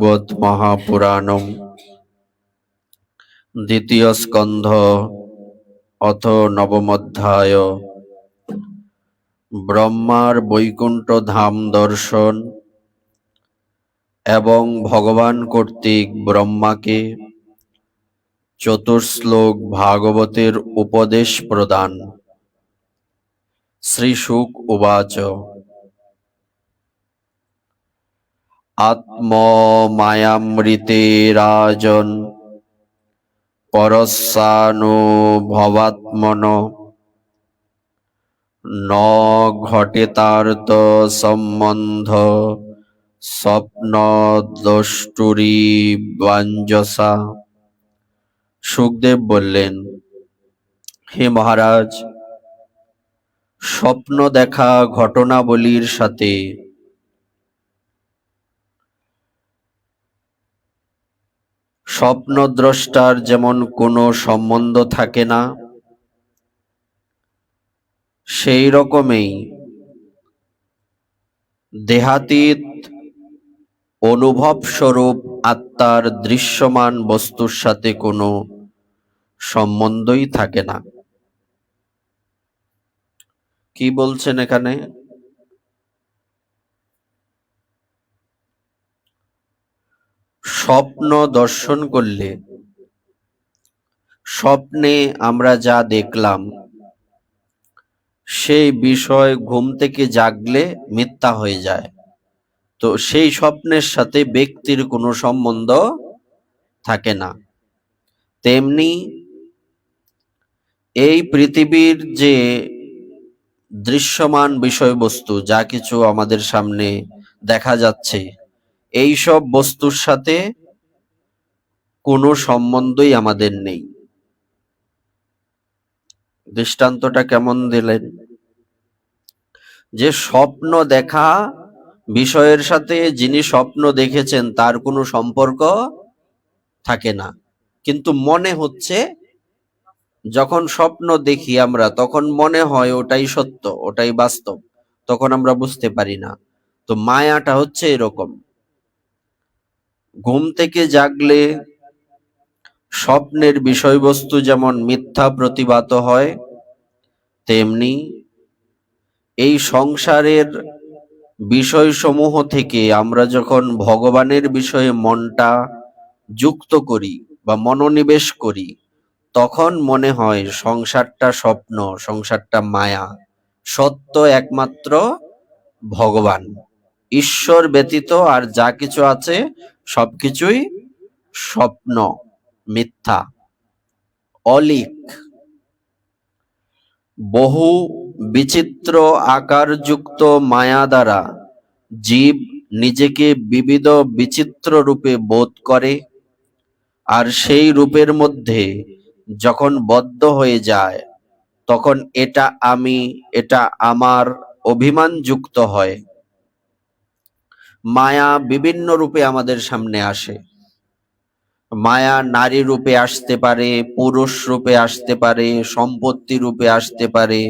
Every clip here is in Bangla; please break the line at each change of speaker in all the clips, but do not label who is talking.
শ্রীমদ্ভাগবত মহাপুরাণম দ্বিতীয় স্কন্ধ অথ নবমোধ্যায় ব্রহ্মার বৈকুণ্ঠ ধাম দর্শন এবং ভগবান কর্তৃক ব্রহ্মাকে চতুর্শ্লোক ভাগবতের উপদেশ প্রদান। শ্রী শুক উবাচ আত্মমায়ামৃতে রাজন পরস্যানুভবাত্মন ন ঘটেতার্থ সম্বন্ধ স্বপ্নদ্রষ্টুরিবাঞ্জসা। শুকদেব বললেন, হে মহারাজ, স্বপ্ন দেখা ঘটনাবলীর সাথে স্বপ্নদ্রষ্টার যেমন কোনো সম্বন্ধ থাকে না, সেই রকমই দেহাতীত অনুভবস্বরূপ আত্মার দৃশ্যমান বস্তুর সাথে কোনো সম্বন্ধই থাকে না। কি বলছেন এখানে? স্বপ্ন দর্শন করলে স্বপ্নে আমরা যা দেখলাম সেই বিষয় ঘুম থেকে জাগলে মিথ্যা হয়ে যায়। তো সেই স্বপ্নের সাথে ব্যক্তির কোনো সম্বন্ধ থাকে না। তেমনি এই পৃথিবীর যে দৃশ্যমান বিষয়বস্তু, যা কিছু আমাদের সামনে দেখা যাচ্ছে, এই সব বস্তুর সাথে কোনো সম্বন্ধই আমাদের নেই। দৃষ্টান্তটা কেমন দিলেন? যে স্বপ্ন দেখা বিষয়ের সাথে যিনি স্বপ্ন দেখেছেন তার কোনো সম্পর্ক থাকে না, কিন্তু মনে হচ্ছে, যখন স্বপ্ন দেখি আমরা তখন মনে হয় ওটাই সত্য, ওটাই বাস্তব, তখন আমরা বুঝতে পারি না। তো মায়াটা হচ্ছে এরকম। ঘুম থেকে জাগলে স্বপ্নের বিষয়বস্তু যেমন মিথ্যা প্রতিভাত হয়, তেমনি এই সংসারের বিষয়সমূহ থেকে আমরা যখন ভগবানের বিষয়ে মনটা যুক্ত করি বা মনোনিবেশ করি, তখন মনে হয় সংসারটা স্বপ্ন, সংসারটা মায়া। সত্য একমাত্র ভগবান, ঈশ্বর ব্যতীত আর যা কিছু আছে সবকিছুই স্বপ্ন, মিথ্যা, অলীক। বহু বিচিত্র আকারযুক্ত মায়া দ্বারা জীব নিজেকে বিবিধ বিচিত্র রূপে বোধ করে, আর সেই রূপের মধ্যে যখন বদ্ধ হয়ে যায় তখন এটা আমি, এটা আমার অভিমান যুক্ত হয়। মায়া বিভিন্ন রূপে আমাদের সামনে আসে। মায়া নারী রূপে আসতে পারে, পুরুষ রূপে আসতে পারে, সম্পত্তি রূপে আসতে পারে,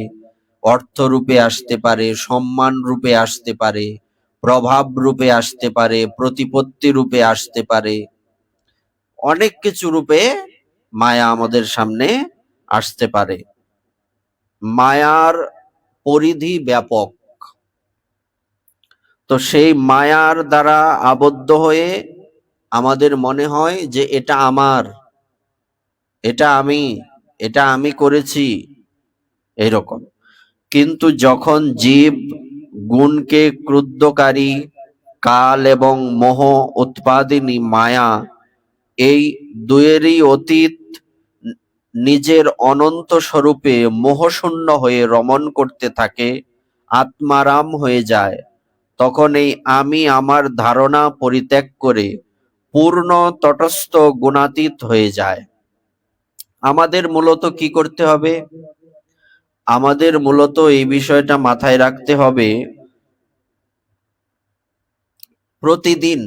অর্থ রূপে আসতে পারে, সম্মান রূপে আসতে পারে, প্রভাব রূপে আসতে পারে, প্রতিপত্তি রূপে আসতে পারে। অনেক কিছু রূপে মায়া আমাদের সামনে আসতে পারে। মায়ার পরিধি ব্যাপক। তো সেই মায়ার দ্বারা আবদ্ধ হয়ে আমাদের মনে হয় যে এটা আমার, এটা আমি, এটা আমি করেছি, এরকম। কিন্তু যখন জীব গুণকে ক্রুদ্ধকারী কাল এবং মোহ উৎপাদিনী মায়া, এই দুয়েরই অতীত নিজের অনন্ত স্বরূপে মোহশূন্য হয়ে রমণ করতে থাকে, আত্মারাম হয়ে যায়, তখন এই আমি আমার ধারণা পরিত্যাগ করে পূর্ণ তটস্থ গুণাতীত হয়ে যায়। আমাদের মূলত কি করতে হবে? আমাদের মূলত এই বিষয়টা মাথায় রাখতে হবে। প্রতিদিন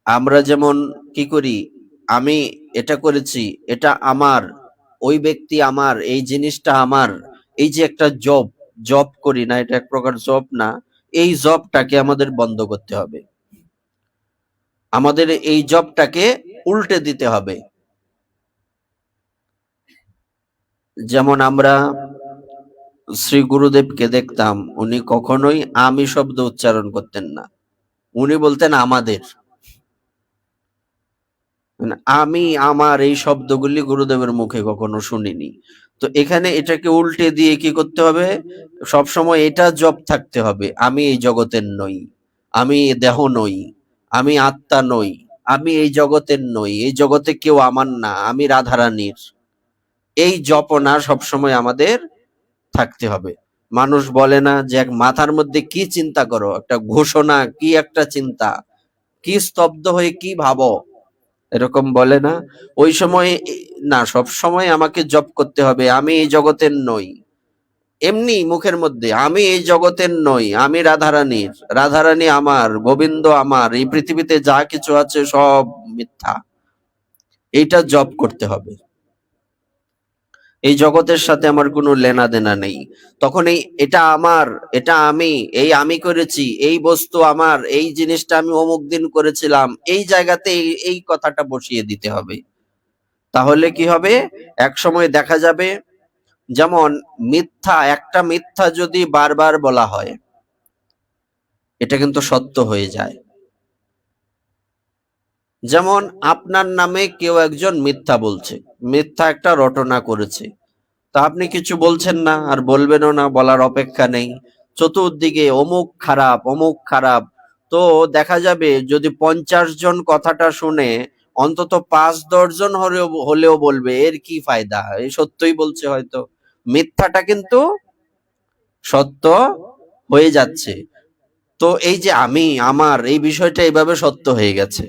আমরা যেমন কি করি, আমি এটা করেছি, এটা আমার, ওই ব্যক্তি আমার, এই জিনিসটা আমার, এই যে একটা জব জব করি না, এটা এক প্রকার জব না, এই জবটাকে আমাদের বন্ধ করতে হবে। আমাদের এই জবটাকে উল্টে দিতে হবে। যেমন আমরা শ্রী গুরুদেবকে দেখতাম, উনি কখনোই আমি শব্দ উচ্চারণ করতেন না, উনি বলতেন আমাদের। মানে আমি আমার এই শব্দগুলি গুরুদেবের মুখে কখনো শুনিনি। তো এখানে এটাকে উল্টে দিয়ে কি করতে হবে, সবসময় এটা জপ থাকতে হবে, আমি এই জগতের নই, আমি দেহ নই, আমি আত্মা নই, আমি এই জগতের নই, এই জগতে কেউ আমার না, আমি রাধারানীর। এই জপনা সবসময় আমাদের থাকতে হবে। মানুষ বলে না যে এক মাথার মধ্যে কি চিন্তা করো, একটা ঘোষণা, কি একটা চিন্তা, কি স্তব্ধ হয়ে কি ভাবো, এরকম বলে না? ওই সময় না, সব সময় আমাকে জপ করতে হবে, আমি এই জগতের নই। এমনি মুখের মধ্যে আমি এই জগতের নই, আমি রাধারানীর, রাধারানী আমার, গোবিন্দ আমার, এই পৃথিবীতে যা কিছু আছে সব মিথ্যা, এইটা জপ করতে হবে। এই জগতের সাথে আমার কোনো লেনা দেনা নেই। তখন এটা আমার, এটা আমি, এই আমি করেছি, এই বস্তু আমার, এই জিনিসটা আমি অমুক দিন করেছিলাম, এই জায়গাতে এই কথাটা বসিয়ে দিতে হবে। তাহলে কি হবে, এক সময় দেখা যাবে, যেমন মিথ্যা, একটা মিথ্যা যদি বারবার বলা হয়, এটা কিন্তু সত্য হয়ে যায়। যেমন আপনার নামে কেউ একজন মিথ্যা বলছে, মিথ্যা একটা রটনা করেছে, তা আপনি কিছু বলছেন না, আর বলবেনও না, বলার অপেক্ষা নেই। চতুর্দিকে অমুক খারাপ, অমুক খারাপ। তো দেখা যাবে যদি 50 জন কথাটা শুনে, অন্তত 5-10 জন হলেও বলবে এর কি ফায়দা, এই সত্যই বলছে, হয়তো মিথ্যাটা কিন্তু সত্য হয়ে যাচ্ছে। তো এই যে আমি আমার এই বিষয়টা এইভাবে সত্য হয়ে গেছে।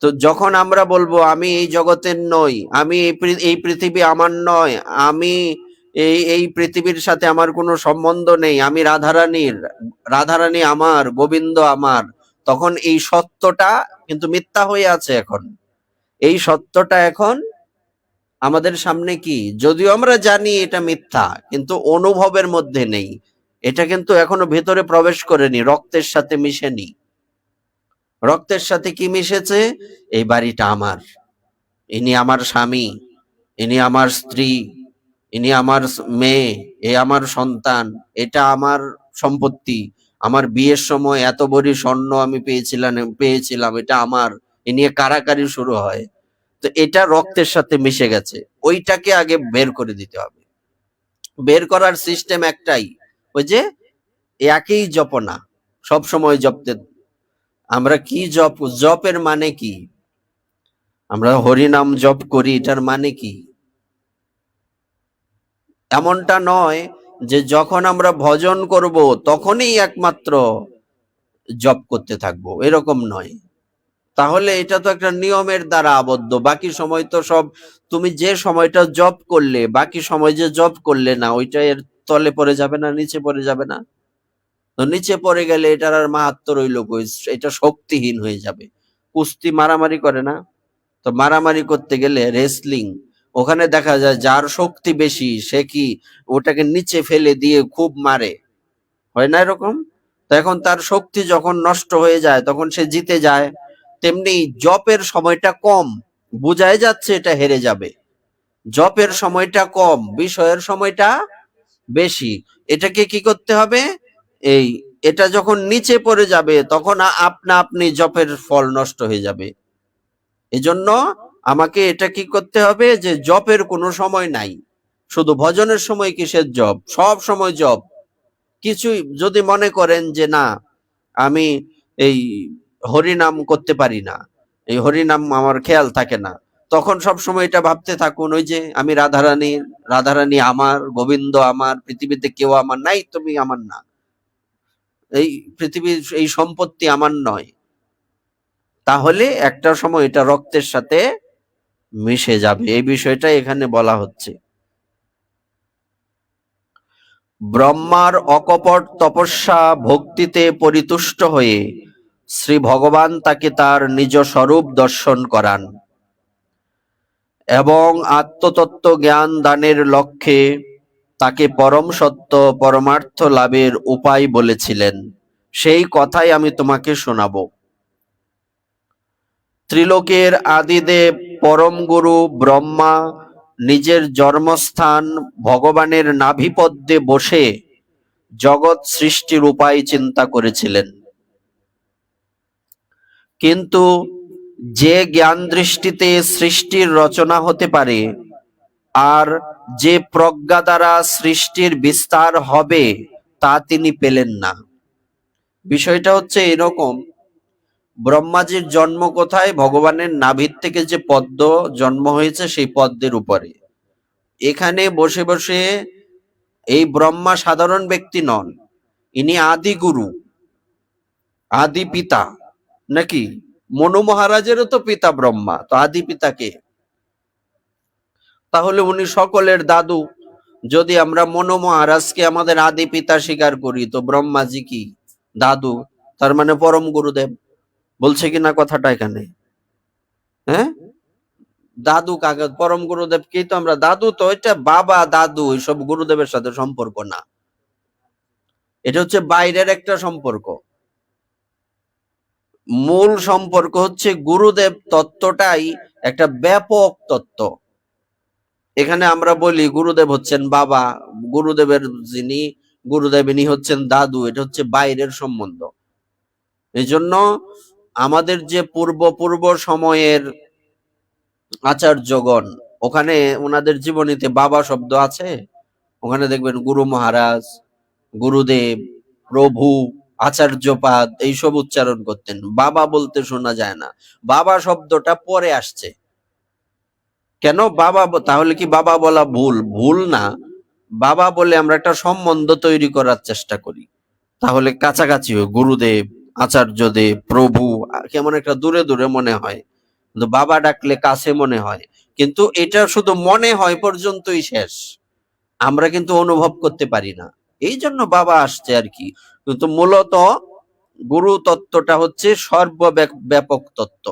তো যখন আমরা বলবো আমি এই জগতের নই, আমি এই পৃথিবী আমার নয়, আমি এই পৃথিবীর সাথে আমার কোনো সম্বন্ধ নেই, আমি রাধারানীর, রাধারানী আমার, গোবিন্দ আমার, তখন এই সত্যটা কিন্তু মিথ্যা হয়ে আছে এখন। এই সত্যটা এখন আমাদের সামনে কি, যদিও আমরা জানি এটা মিথ্যা, কিন্তু অনুভবের মধ্যে নেই, এটা কিন্তু এখনো ভেতরে প্রবেশ করেনি, রক্তের সাথে মিশেনি। রক্তের সাথে কি মিশেছে, এই বাড়িটা আমার, ইনি আমার স্বামী, ইনি আমার স্ত্রী, ইনি আমার মেয়ে, এ আমার সন্তান, এটা আমার সম্পত্তি, আমার বিয়ের সময় এত ভরি স্বর্ণ আমি পেয়েছিলাম, এটা আমার, এ নিয়ে কারাকারি শুরু হয়। তো এটা রক্তের সাথে মিশে গেছে, ওইটাকে আগে বের করে দিতে হবে। বের করার সিস্টেম একটাই, ওই যে একই জপনা, সব সময় জপতে। আমরা কি জপের মানে কি, আমরা হরিনাম জপ করি, এটার মানে কি? এমনটা নয় যে যখন আমরা ভজন করব তখনই একমাত্র জপ করতে থাকবো, এরকম নয়। তাহলে এটা তো একটা নিয়মের দ্বারা আবদ্ধ, বাকি সময় তো সব, তুমি যে সময়টা জপ করলে, বাকি সময় যে জপ করলে না, ওইটা এর তলে পড়ে যাবে না, নিচে পড়ে যাবে না? তো নিচে পড়ে গেলে এটার আর মাহাত্ম্য রইল কই, এটা শক্তিহীন হয়ে যাবে। কুস্তি মারামারি করে না, তো মারামারি করতে গেলে রেসলিং, ওখানে দেখা যায় যার শক্তি বেশি সে কি ওটাকে নিচে ফেলে দিয়ে খুব মারে, হয় না এরকম? তো এখন তার শক্তি যখন নষ্ট হয়ে যায় তখন সে জিতে যায়। তেমনি জপের সময়টা কম, বুঝাই যাচ্ছে এটা হেরে যাবে। জপের সময়টা কম, বিষয়ের সময়টা বেশি। এটাকে কি করতে হবে, এই এটা যখন নিচে পড়ে যাবে তখন আপনা আপনি জপের ফল নষ্ট হয়ে যাবে। এজন্য আমাকে এটা কি করতে হবে, যে জপের কোনো সময় নাই, শুধু ভজনের সময় কিসের জপ, সব সময় জপ। কিছুই যদি মনে করেন যে না আমি এই হরিনাম করতে পারি না, এই হরিনাম আমার খেয়াল থাকে না, তখন সব সময় এটা ভাবতে থাকুন, ওই যে আমি রাধারানী, রাধারানী আমার, গোবিন্দ আমার, পৃথিবীতে কেউ আমার নাই, তুমি আমার না, এই পৃথিবীর এই সম্পত্তি আমার নয়। তাহলে একটা সময় এটা রক্তের সাথে মিশে যাবে, এই বিষয়টা এখানে বলা হচ্ছে। ব্রহ্মার অকপট তপস্যা ভক্তিতে পরিতুষ্ট হয়ে শ্রী ভগবান তাকে তার নিজ স্বরূপ দর্শন করান এবং আত্মতত্ত্ব জ্ঞান দানের লক্ষ্যে তাকে পরম সত্য পরমার্থ লাভের উপায় বলেছিলেন। সেই কথাই আমি তোমাকে শোনাবো। ত্রিলোকের আদিদেব পরম গুরু ব্রহ্মা নিজের জন্মস্থান ভগবানের নাভিপদ্মে বসে জগৎ সৃষ্টির উপায় চিন্তা করেছিলেন। কিন্তু যে জ্ঞান দৃষ্টিতে সৃষ্টির রচনা হতে পারে আর যে প্রজ্ঞা দ্বারা সৃষ্টির বিস্তার হবে তা তিনি পেলেন না। বিষয়টা হচ্ছে এরকম, ব্রহ্মাজির জন্ম কোথায়? ভগবানের নাভির থেকে যে পদ্ম জন্ম হয়েছে সেই পদ্মের উপরে। এখানে বসে বসে এই ব্রহ্মা সাধারণ ব্যক্তি নন, ইনি আদি গুরু, আদি পিতা। নাকি মনু মহারাজেরও তো পিতা ব্রহ্মা, তো আদি পিতা কে? তাহলে উনি সকলের দাদু। যদি আমরা মনু মহারাজকে আমাদের আদি পিতা স্বীকার করি, তো ব্রহ্মাজি কি? দাদু। তার মানে পরম গুরুদেব। বলছে কিনা কথাটা এখানে? হ্যাঁ, দাদু কাকে? পরম গুরুদেবকেই তো আমরা দাদু। তো এটা বাবা দাদু এইসব গুরুদেবের সাথে সম্পর্ক না, এটা হচ্ছে বাইরের একটা সম্পর্ক। মূল সম্পর্ক হচ্ছে গুরুদেব তত্ত্বটাই একটা ব্যাপক তত্ত্ব। এখানে আমরা বলি গুরুদেব হচ্ছেন বাবা, গুরুদেবের যিনি গুরুদেব ইনি হচ্ছেন দাদু, এটা হচ্ছে বাইরের সম্বন্ধ। এই জন্য আমাদের যে পূর্ব সময়ের আচার্যগণ, ওখানে ওনাদের জীবনীতে বাবা শব্দ আছে। ওখানে দেখবেন গুরু মহারাজ, গুরুদেব, প্রভু, আচার্যপাদ এইসব উচ্চারণ করতেন। বাবা বলতে শোনা যায় না। বাবা শব্দটা পরে আসছে। কেন বাবা? তাহলে কি বাবা বলা ভুল? ভুল না। বাবা বলে আমরা একটা সম্বন্ধ তৈরি করার চেষ্টা করি, তাহলে কাছাকাছি হয়। গুরুদেব, আচার্যদেব, প্রভু কেমন একটা দূরে দূরে মনে হয়, কিন্তু বাবা ডাকলে কাছে মনে হয়। কিন্তু এটা শুধু মনে হয় পর্যন্তই শেষ, আমরা কিন্তু অনুভব করতে পারি না। এই জন্য বাবা আসছে আর কি। কিন্তু মূলত গুরু তত্ত্বটা হচ্ছে সর্বব্যাপক তত্ত্ব।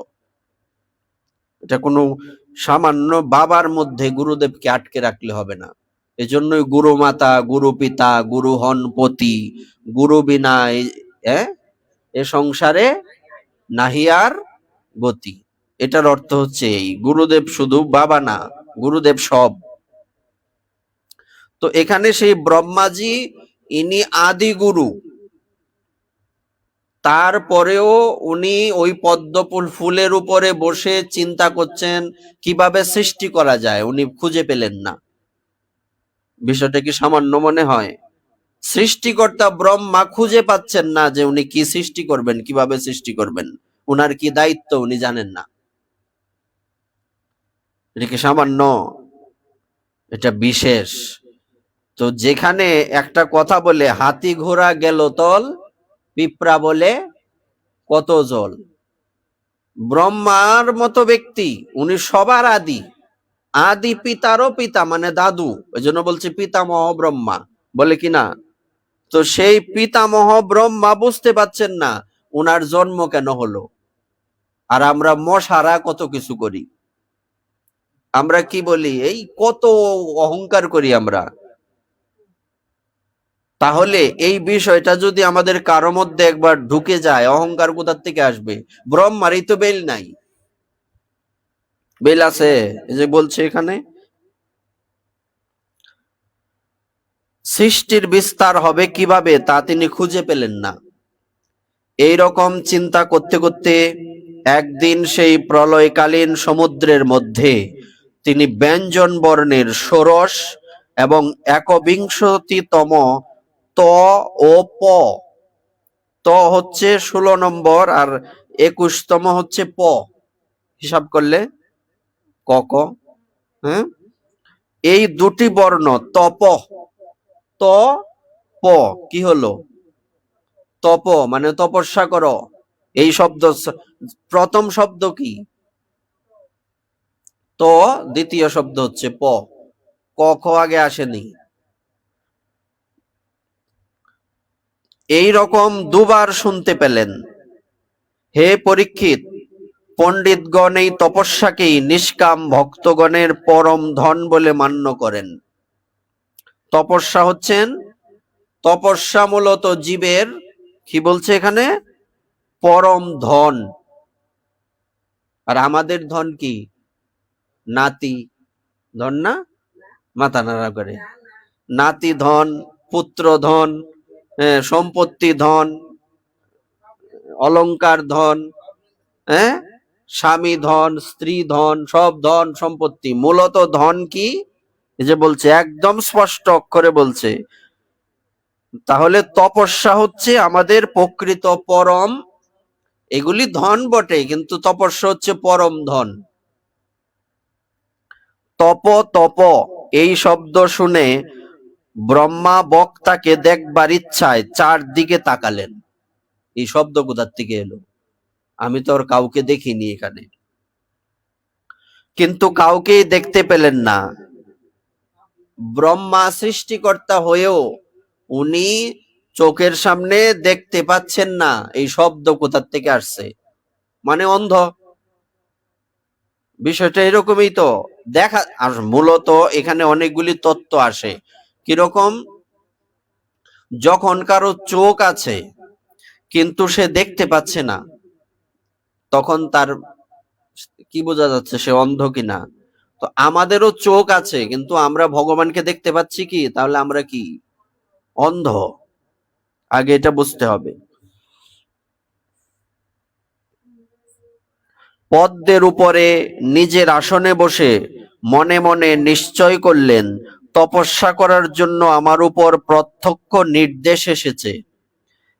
এটা কোনো সামান্য বাবার মধ্যে গুরুদেবকে আটকে রাখলে হবে না। এজন্যই গুরু মাতা, গুরু পিতা, গুরু হন পতি, গুরু বিনা এ সংসারে নাহি আর গতি। এটার অর্থ হচ্ছে এই, গুরুদেব শুধু বাবা না, গুরুদেব সব। তো এখানে সেই ব্রহ্মাজি ইনি আদি গুরু, তারপরেও উনি ওই পদ্ম ফুলের উপরে বসে চিন্তা করছেন কিভাবে সৃষ্টি করা যায়, উনি খুঁজে পেলেন না। বিষয়টা কি সামান্য মনে হয়? সৃষ্টিকর্তা ব্রহ্মা খুঁজে পাচ্ছেন না যে উনি কি সৃষ্টি করবেন, কিভাবে সৃষ্টি করবেন, উনার কি দায়িত্ব উনি জানেন না। এটা কি সামান্য? এটা বিশেষ। তো যেখানে একটা কথা বলে হাতি ঘোড়া গেল তল, পিঁপড়া বলে কত জল। ব্রহ্মার মতো ব্যক্তি, উনি সবার আদি, আদি পিতারও পিতা মানে দাদু। ওই জন্য বলছে পিতামহ ব্রহ্মা, বলে কিনা? তো সেই পিতামহ ব্রহ্মা বুঝতে পাচ্ছেন না উনার জন্ম কেন হলো। আর আমরা মশারা কত কিছু করি, আমরা কি বলি, এই কত অহংকার করি আমরা। তাহলে এই বিষয়টা যদি আমাদের কারো মধ্যে একবার ঢুকে যায়, অহংকার কোথার থেকে আসবে? ব্রহ্মারই তো বেল নাই। বেল আছে, এই যে বলছে এখানে সৃষ্টির বিস্তার হবে কিভাবে তা তিনি খুঁজে পেলেন না। এই রকম চিন্তা করতে করতে একদিন সেই প্রলয়কালীন সমুদ্রের মধ্যে তিনি ব্যঞ্জন বর্ণের ষোড়শ এবং একবিংশতিতম ত ও প, ত হচ্ছে 16 নম্বর আর 21তম হচ্ছে প, হিসাব করলে ক ক, হ্যাঁ, এই দুটি বর্ণ তপ, ত প কি হলো? তপ মানে তপস্যা করো। এই শব্দ প্রথম শব্দ কি? তো দ্বিতীয় শব্দ হচ্ছে প, ক খ আগে আসেনি। এই রকম দুবার শুনতে পেলেন। হে পরীক্ষিত, পণ্ডিতগণ এই তপস্যাকেই নিষ্কাম ভক্তগণের পরম ধন বলে মান্য করেন। তপস্যা মূলত জীবের কি বলছে এখানে? পরম ধন। আর আমাদের ধন কি? নাতি ধন না? মাথা নাড়া করে। নাতি ধন, পুত্র ধন, সম্পত্তি ধন, অলংকার ধন, হ্যাঁ, স্বামী ধন, স্ত্রী ধন, সব ধন সম্পত্তি। মূলত ধন কি? এই যে বলছে, একদম স্পষ্ট অক্ষরে বলছে। তাহলে তপস্যা হচ্ছে আমাদের প্রকৃত পরম, এগুলি ধন বটে, কিন্তু তপস্যা হচ্ছে পরম ধন। তপ তপ এই শব্দ শুনে ব্রহ্মা বক্তাকে দেখবার ইচ্ছায় চারদিকে তাকালেন। এই শব্দ কোথার থেকে এলো? আমি তো আর কাউকে দেখিনি এখানে, কিন্তু কাউকেই দেখতে পেলেন না। ব্রহ্মা সৃষ্টিকর্তা হয়েও উনি চোখের সামনে দেখতে পাচ্ছেন না এই শব্দ কোথার থেকে আসছে, মানে অন্ধ। বিষয়টা এরকমই তো দেখা। আর মূলত এখানে অনেকগুলি তত্ত্ব আসে। কিরকম? যখন কারো চোখ আছে কিন্তু সে দেখতে পাচ্ছে না, তখন তার কি বোঝা যাচ্ছে সে অন্ধ কিনা? তো আমাদেরও চোখ আছে কিন্তু আমরা ভগবানকে দেখতে পাচ্ছি কি? তাহলে আমরা কি অন্ধ? আগে এটা বুঝতে হবে। পদ্মের উপরে নিজের আসনে বসে মনে মনে নিশ্চয় করলেন, তপস্যা করার জন্য আমার উপর প্রত্যক্ষ নির্দেশ এসেছে,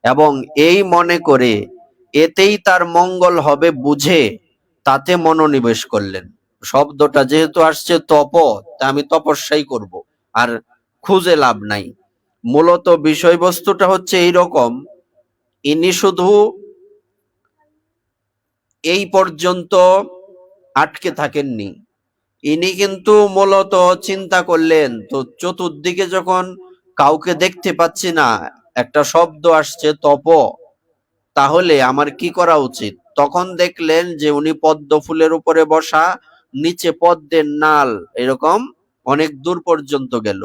এবং এই মনে করে এতেই তার মঙ্গল হবে বুঝে তাতে মনোনিবেশ করলেন। শব্দটা যেহেতু আসছে তপ, তা আমি তপস্যাই করব, আর খুঁজে লাভ নাই। মূলত বিষয়বস্তুটা হচ্ছে এইরকম, ইনি শুধু এই পর্যন্ত আটকে থাকেননি, ইনি কিন্তু মূলত চিন্তা করলেন। তো চতুর্দিকে যখন কাউকে দেখতে পাচ্ছি না, একটা শব্দ আসছে তপ, তাহলে আমার কি করা উচিত? তখন দেখলেন যে উনি পদ্ম ফুলের উপরে বসা, নিচে পদ্মের নাল এরকম অনেক দূর পর্যন্ত গেল।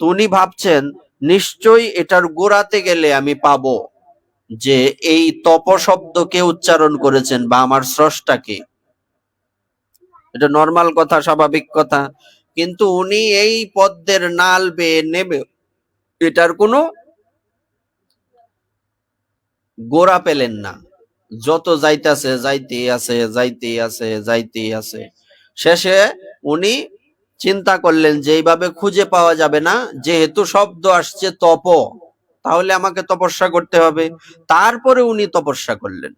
তো উনি ভাবছেন নিশ্চয়ই এটার গোড়াতে গেলে আমি পাবো যে এই তপ শব্দকে উচ্চারণ করেছেন বা আমার স্রষ্টাকে। এটা নর্মাল কথা, স্বাভাবিক কথা। কিন্তু উনি এই পদ্মের নাল বেয়ে নেবে, এটার কোনো গোড়া পেলেন না। যত যাইতেছে যাইতেই আছে, যাইতেই আছে, যাইতেই আছে। শেষে উনি চিন্তা করলেন যে এইভাবে খুঁজে পাওয়া যাবে না, যেহেতু শব্দ আসছে তপ, তাহলে আমাকে তপস্যা করতে হবে। তারপরে উনি তপস্যা করলেন।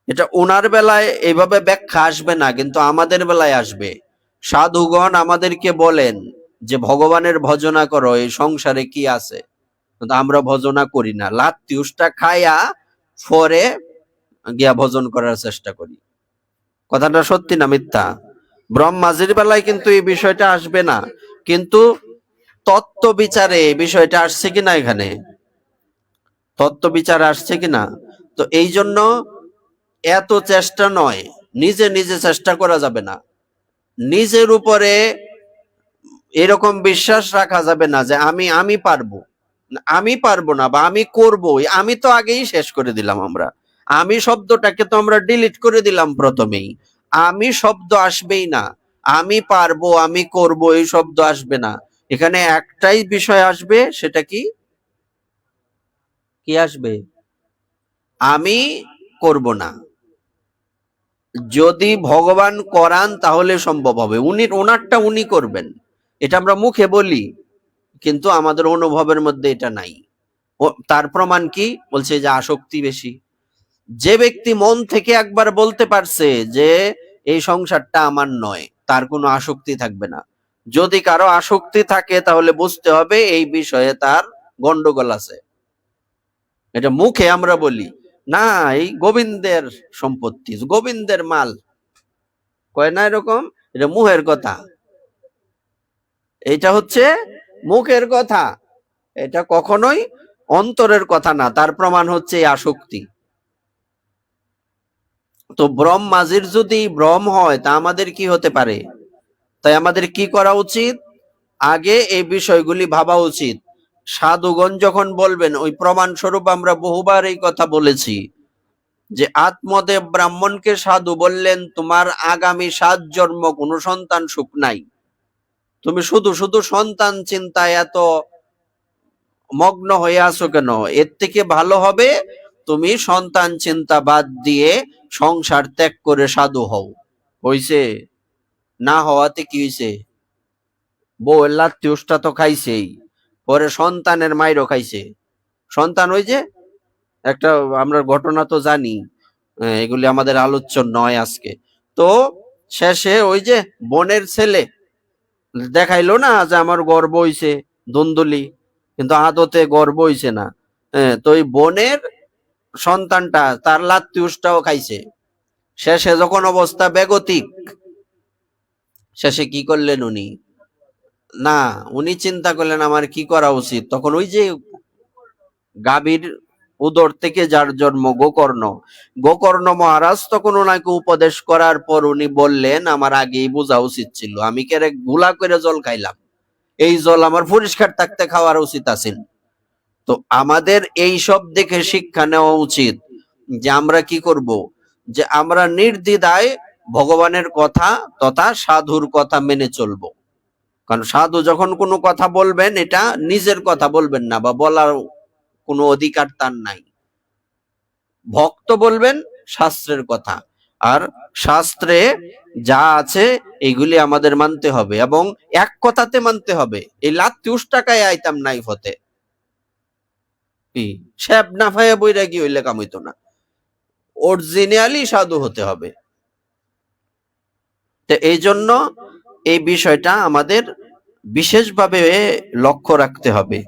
এটা ওনার বেলায় এইভাবে ব্যাখ্যা আসবে না, কিন্তু আমাদের বেলায় আসবে। সাধুগণ আমাদেরকে বলেন যে ভগবানের ভজনা করো, এই সংসারে কি আছে, কিন্তু আমরা ভজনা করি না। লাত্তি উষ্টা খাইয়া পরে গিয়া ভজন করার চেষ্টা করি। কথাটা সত্যি না মিথ্যা? ব্রহ্মাজির বেলায় কিন্তু এই বিষয়টা আসবে না, কিন্তু তত্ত্ব বিচারে এই বিষয়টা আসছে কিনা? এখানে তত্ত্ব বিচারে আসছে কিনা? তো এই জন্য এত চেষ্টা নয়, নিজে নিজে চেষ্টা করা যাবে না। নিজের উপরে এরকম বিশ্বাস রাখা যাবে না যে আমি পারবো, আমি পারবো না বা আমি করবো। আমি তো আগেই শেষ করে দিলাম। আমরা আমি শব্দটাকে তো আমরা ডিলিট করে দিলাম প্রথমেই। আমি শব্দ আসবেই না। আমি পারবো, আমি করব, এই শব্দ আসবে না। এখানে একটাই বিষয় আসবে, সেটা কি? কি আসবে? আমি করব না। যদি ভগবান করান তাহলে সম্ভব হবে। উনি ওনারটা উনি করবেন, এটা আমরা মুখে বলি, কিন্তু আমাদের অনুভবের মধ্যে এটা নাই। তার প্রমাণ কি? বলছে যে আসক্তি বেশি। যে ব্যক্তি মন থেকে একবার বলতে পারছে যে এই সংসারটা আমার নয়, তার কোনো আসক্তি থাকবে না। যদি কারো আসক্তি থাকে তাহলে বুঝতে হবে এই বিষয়ে তার গন্ডগোল আছে। এটা মুখে আমরা বলি না, এই গোবিন্দের সম্পত্তি, গোবিন্দের মাল, কয় না এরকম? এটা মুখের কথা। এটা হচ্ছে মুখের কথা, এটা কখনোই অন্তরের কথা না। তার প্রমাণ হচ্ছে এই আসক্তি। তো ব্রহ্মাজির যদি ভ্রম হয় তা আমাদের কি হতে পারে? তাই আমাদের কি করা উচিত? আগে এই বিষয়গুলি ভাবা উচিত। সাধুগণ যখন বলবেন, ওই প্রমাণ স্বরূপ আমরা বহুবার এই কথা বলেছি যে আত্মদেব ব্রাহ্মণকে সাধু বললেন, তোমার আগামী 7 জন্ম কোনো সন্তান সুখ নাই, তুমি শুধু শুধু সন্তান চিন্তায় এত মগ্ন হয়ে আছো কেন? এর থেকে ভালো হবে তুমি সন্তান চিন্তা বাদ দিয়ে সংসার ত্যাগ করে সাধু হও। হইছে? না হওয়াতে কি হইছে? বউয়ের লাত্তিউসটা তো খাইছেই, পরে সন্তানের মাইরও খাইছে। সন্তান ওই যে একটা, আমরা ঘটনা তো জানি, এগুলি আমাদের আলোচ্য নয় আজকে। তো শেষে ওই যে বোনের ছেলে দেখাইলো না যে আমার গর্ব হইছে, দুন্দুলি, কিন্তু আদতে গর্ব হইছে না। তো ওই বোনের সন্তানটা তার লাত্তিউসটাও খাইছে। শেষে যখন অবস্থা বেগতিক, শেষে কি করলেন উনি? না, উনি চিন্তা করলেন আমার কি করা উচিত। তখন ওই যে গাভীর উদর থেকে যার জন্ম, গোকর্ণ, গোকর্ণ মহারাজ তখন ওনাকে উপদেশ করার পর উনি বললেন, আমার আগেই বোঝা উচিত ছিল, আমি কেরে গুলা করে জল খাইলাম, এই জল আমার পরিষ্কার থাকতে খাওয়ার উচিত আছে। তো আমাদের এই সব দেখে শিক্ষা নেওয়া উচিত যে আমরা কি করব, যে আমরা নির্দ্বিধায় ভগবানের কথা তথা সাধুর কথা মেনে চলবো। কারণ সাধু যখন কোনো কথা বলবেন, এটা নিজের কথা বলবেন না, বা বলার কোনো অধিকার তার নাই। ভক্ত বলবেন শাস্ত্রের কথা, আর শাস্ত্রে যা আছে এগুলি আমাদের মানতে হবে, এবং এক কথাতে মানতে হবে। এই লাত্তিউস টাকায় আইতাম নাই ফতে কি শ্যাব না ফায়া বইরা কি হইলে কাম হইতো না। অরিজিনালি সাধু হতে হবে। তো এই জন্য এই বিষয়টা আমাদের বিশেষভাবে লক্ষ্য রাখতে হবে।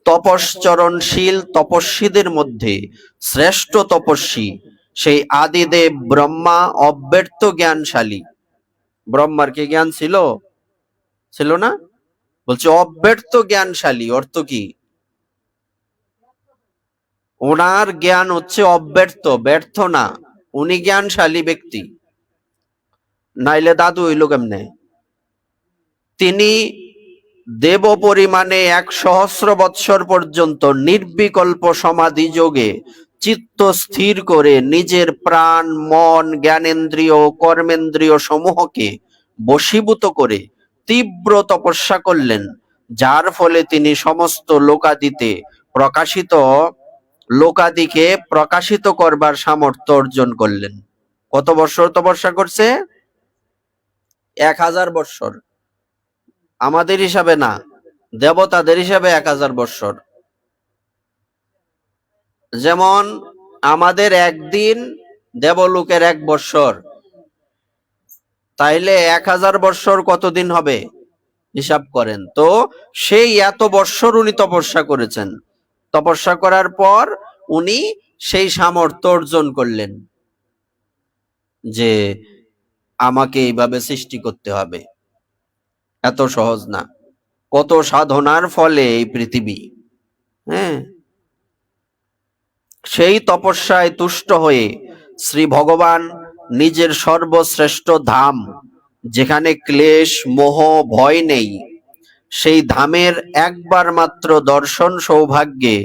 তপশ্চরণশীল তপস্বীদের মধ্যে শ্রেষ্ঠ তপস্বী সেই আদিদেব ব্রহ্মা, অব্যর্থ জ্ঞানশালী। ব্রহ্মার কি জ্ঞান ছিল? ছিল না? বলছে অব্যর্থ জ্ঞানশালী, অর্থ কি? ওনার জ্ঞান হচ্ছে অব্যর্থ, ব্যর্থ না। উনি জ্ঞানশালী ব্যক্তি, নাইলে দাদু হইল কেমনে? তিনি দেব পরিমাণে 1,000 বৎসর পর্যন্ত নির্বিকল্প সমাধি যোগে চিত্ত স্থির করে নিজের প্রাণ, মন, জ্ঞানেন্দ্রিয়, কর্মেন্দ্রিয় সমূহকে বশীভূত করে তীব্র তপস্যা করলেন, যার ফলে তিনি সমস্ত লোকাদিকে প্রকাশিত করবার সামর্থ্য অর্জন করলেন। কত বৎসর তপস্যা করছে? 1000 বৎসর। আমাদের হিসাবে না, দেবতাদের হিসাবে 1000 বৎসর। যেমন আমাদের একদিন, দেবলোকের 1 বৎসর, তাইলে 1000 বৎসর কতদিন হবে হিসাব করেন তো। সেই এত বৎসর উনি তপস্যা করেছেন। তপস্যা করার পর উনি সেই সামর্থ্য অর্জন করলেন যে আমাকে এইভাবে সৃষ্টি করতে হবে। এত সহজ না, কত সাধনার ফলে এই পৃথিবী। হ্যাঁ, সেই তপস্যায় তুষ্ট হয়ে শ্রী ভগবান নিজের সর্বশ্রেষ্ঠ ধাম, যেখানে ক্লেশ, মোহ, ভয় নেই, সেই ধামের একবার মাত্র দর্শন সৌভাগ্যে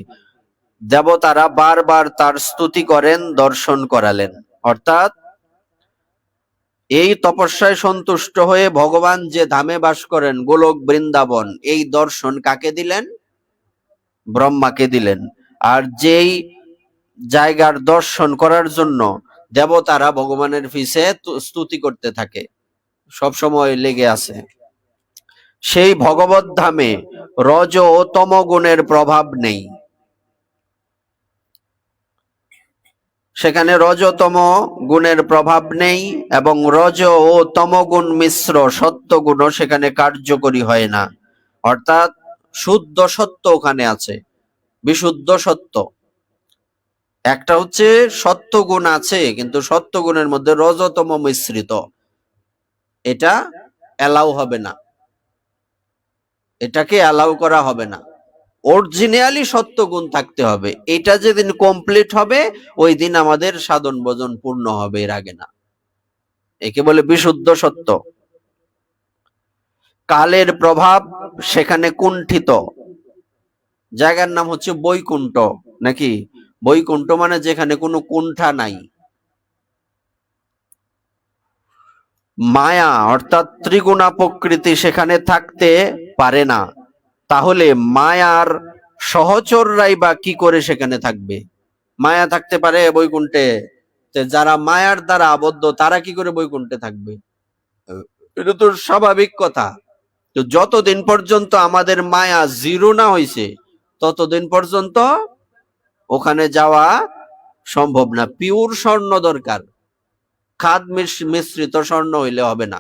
দেবতারা বারবার তার স্তুতি করেন, দর্শন করালেন। অর্থাৎ এই তপস্যায় সন্তুষ্ট হয়ে ভগবান যে ধামে বাস করেন, গোলক বৃন্দাবন, এই দর্শন কাকে দিলেন? ব্রহ্মাকে দিলেন। আর যেই জায়গার দর্শন করার জন্য দেবতারা ভগবানের পিছে স্তুতি করতে থাকে, সব সময় লেগে আছে, সেই ভগবত ধামে রজ ও তম গুণের প্রভাব নেই। সেখানে রজতম গুণের প্রভাব নেই, এবং রজ ও তমগুণ মিশ্র সত্য গুণও সেখানে কার্যকরী হয় না। অর্থাৎ শুদ্ধ সত্য ওখানে আছে, বিশুদ্ধ সত্য। একটা হচ্ছে সত্য গুণ আছে, কিন্তু সত্য গুণের মধ্যে রজতম মিশ্রিত, এটা অ্যালাউ হবে না, এটাকে অ্যালাউ করা হবে না। অরিজিনালি সত্য গুণ থাকতে হবে। এটা যেদিন কমপ্লিট হবে, ওই দিন আমাদের সাধন ভজন পূর্ণ হবে, এর আগে না। একে বলে বিশুদ্ধ সত্য। কালের প্রভাব সেখানে কুণ্ঠিত। জায়গার নাম হচ্ছে বৈকুণ্ঠ, নাকি? বৈকুণ্ঠ মানে যেখানে কোনো কুণ্ঠা নাই। মায়া অর্থাৎ ত্রিগুণা প্রকৃতি সেখানে থাকতে পারে না। তাহলে মায়ার সহচররাই বা কি করে সেখানে থাকবে? মায়া থাকতে পারে বৈকুণ্ঠে? যারা মায়ার দ্বারা আবদ্ধ তারা কি করে বৈকুণ্ঠে থাকবে? এটা তো স্বাভাবিক কথা। তো যতদিন পর্যন্ত আমাদের মায়া জিরো না হয়েছে ততদিন পর্যন্ত ওখানে যাওয়া সম্ভব না। পিওর স্বর্ণ দরকার, খাদ মিশ্রিত স্বর্ণ হইলে হবে না।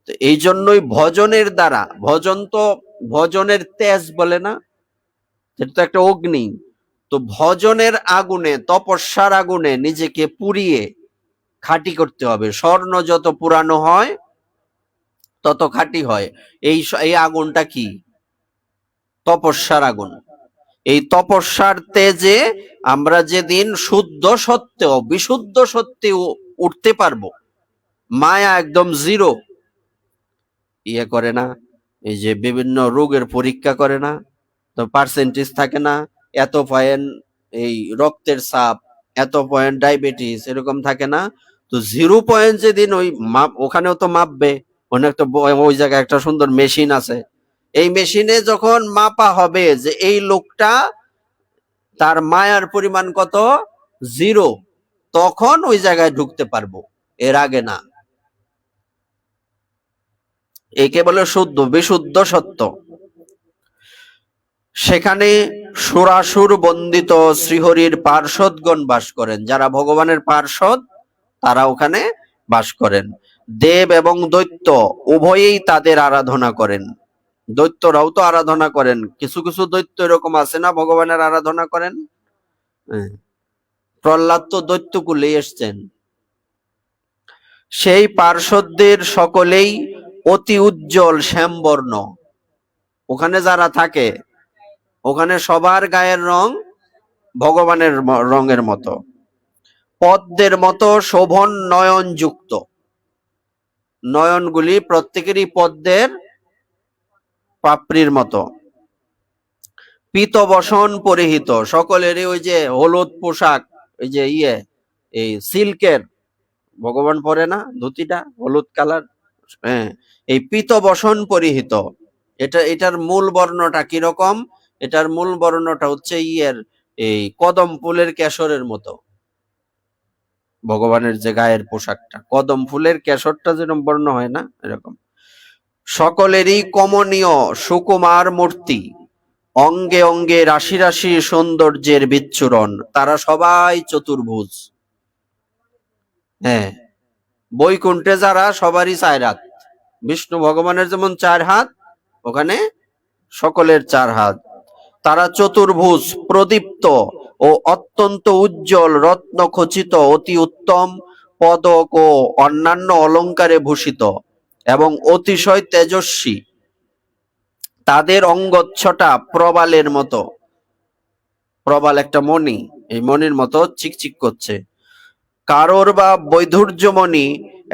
তো এই জন্যই ভজনের দ্বারা, ভজন তো ভজনের তেজ বলে না, এটা তো একটা অগ্নি। তো ভজনের আগুনে, তপস্যার আগুনে নিজেকে পুড়িয়ে খাঁটি করতে হবে। স্বর্ণ যত পুরানো হয় তত খাঁটি হয়। এই আগুনটা কি? তপস্যার আগুন। এই তপস্যার তেজে আমরা যেদিন শুদ্ধ সত্যে, বিশুদ্ধ সত্যে উঠতে পারবো, মায়া একদম জিরো, ইয়ে করে না, এই যে বিভিন্ন রোগের পরীক্ষা করে না, তো পার্সেন্টেজ থাকে না, এত পয়েন্ট এই রক্তের চাপ, এত পয়েন্ট ডায়াবেটিস, এরকম থাকে না। তো 0 পয়েন্ট যেদিন ওই মাপ, ওখানেও তো মাপবে, অনেক তো ওই জায়গায় একটা সুন্দর মেশিন আছে। এই মেশিনে যখন মাপা হবে যে এই লোকটা তার মায়ার পরিমাণ কত, 0, তখন ওই জায়গায় ঢুকতে পারবো, এর আগে না। একে বলে শুদ্ধ, বিশুদ্ধ সত্য। সেখানে সুরাসুর বন্দিত শ্রীহরির পার্ষদগণ বাস করেন। যারা ভগবানের পার্ষদ তারা ওখানে বাস করেন। দেব এবং দৈত্য উভয়েই তাদের আরাধনা করেন। দৈত্যরাও তো আরাধনা করেন, কিছু কিছু দৈত্য এরকম আছে না ভগবানের আরাধনা করেন। প্রহ্লাদ তো দৈত্যকুলে এসছেন। সেই পার্ষদদের সকলেই অতি উজ্জ্বল শ্যামবর্ণ। ওখানে যারা থাকে ওখানে সবার গায়ের রং ভগবানের রঙের মতো, পদ্মের মতো শোভন নয়ন যুক্ত। নয়নগুলি প্রত্যেকেরই পদ্মের পাপড়ির মতো। পীতবসন পরিহিত, সকলেরই ওই যে হলুদ পোশাক, ওই যে এই সিল্কের, ভগবান পরে না ধুতিটা হলুদ কালার, হ্যাঁ, এই পীতবসন পরিহিত। এটার মূল বর্ণটা কিরকম? এটার মূল বর্ণটা হচ্ছে এই কদম ফুলের কেশরের মতো। ভগবানের যে গায়ের পোশাকটা, কদম ফুলের কেশরটা যেরকম বর্ণ হয় না, এরকম। সকলেরই কমনীয় সুকুমার মূর্তি, অঙ্গে অঙ্গে রাশি রাশি সৌন্দর্যের বিচ্ছুরণ। তারা সবাই চতুর্ভুজ। হ্যাঁ, বৈকুণ্ঠে যারা সবারই 4 হাত। বিষ্ণু ভগবানের যেমন 4 হাত, ওখানে সকলের 4 হাত। তারা চতুর্ভুজ, প্রদীপ্ত ও অত্যন্ত উজ্জ্বল, রত্ন খচিত, অতি উত্তম পদক ও অন্যান্য অলঙ্কারে ভূষিত এবং অতিশয় তেজস্বী। তাদের অঙ্গচ্ছটা প্রবালের মতো। প্রবাল একটা মণি, এই মণির মতো চিকচিক করছে। কারোর বা বৈধুর্যমণি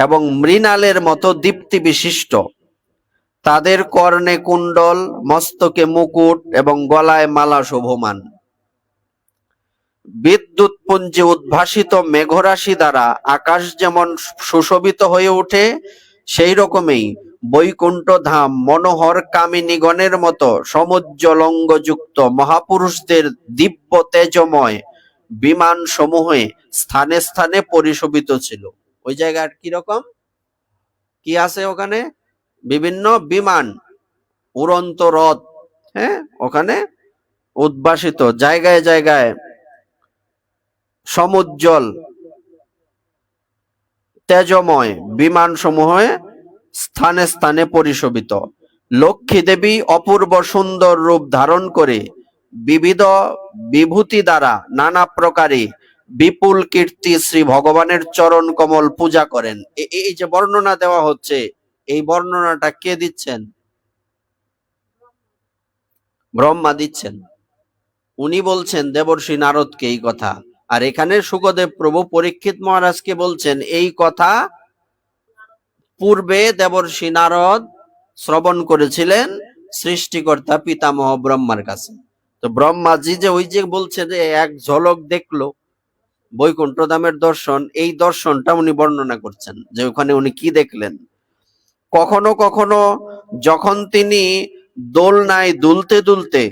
এবং মৃণালের মতো দীপ্তি বিশিষ্ট। তাদের কর্ণে কুণ্ডল, মস্তকে মুকুট এবং গলায় মালা শোভমান। বিদ্যুৎ পুঞ্জে উদ্ভাসিত মেঘরাশি দ্বারা আকাশ যেমন সুশোভিত হয়ে ওঠে, সেই রকমই বৈকুণ্ঠ ধাম মনোহর কামিনীগণের মতো সমুজ্জ্বলঙ্গযুক্ত মহাপুরুষদের দিব্য তেজময় বিমান সমূহে স্থানে স্থানে পরিশোভিত ছিল। ওই জায়গায় কিরকম কি আছে? ওখানে বিভিন্ন বিমান, উড়ন্ত রথ, হ্যাঁ, ওখানে উদ্ভাসিত, জায়গায় জায়গায় সমুজ্জ্বল তেজময় বিমান সমূহে স্থানে স্থানে পরিশোভিত। লক্ষ্মী দেবী অপূর্ব সুন্দর রূপ ধারণ করে বিবিধ বিভূতি দ্বারা নানা প্রকারে বিপুল কীর্তি শ্রী ভগবানের চরণ কমল পূজা করেন। এই যে বর্ণনা দেওয়া হচ্ছে, এই বর্ণনাটা কে দিচ্ছেন? ব্রহ্মা দিচ্ছেন। উনি বলছেন দেবর্ষি নারদকে এই কথা। আর এখানে শুকদেব প্রভু পরীক্ষিত মহারাজকে বলছেন এই কথা পূর্বে দেবর্ষি নারদ শ্রবণ করেছিলেন সৃষ্টিকর্তা পিতামহ ব্রহ্মার কাছে। তো ব্রহ্মাজি যে ওই যে বলছে যে এক ঝলক দেখলো বৈকুণ্ঠ ধামের দর্শন, এই দর্শনটা উনি বর্ণনা করছেন যে ওখানে উনি কি দেখলেন। কখনো কখনো যখন তিনি দোলনায় দুলতে দুলতে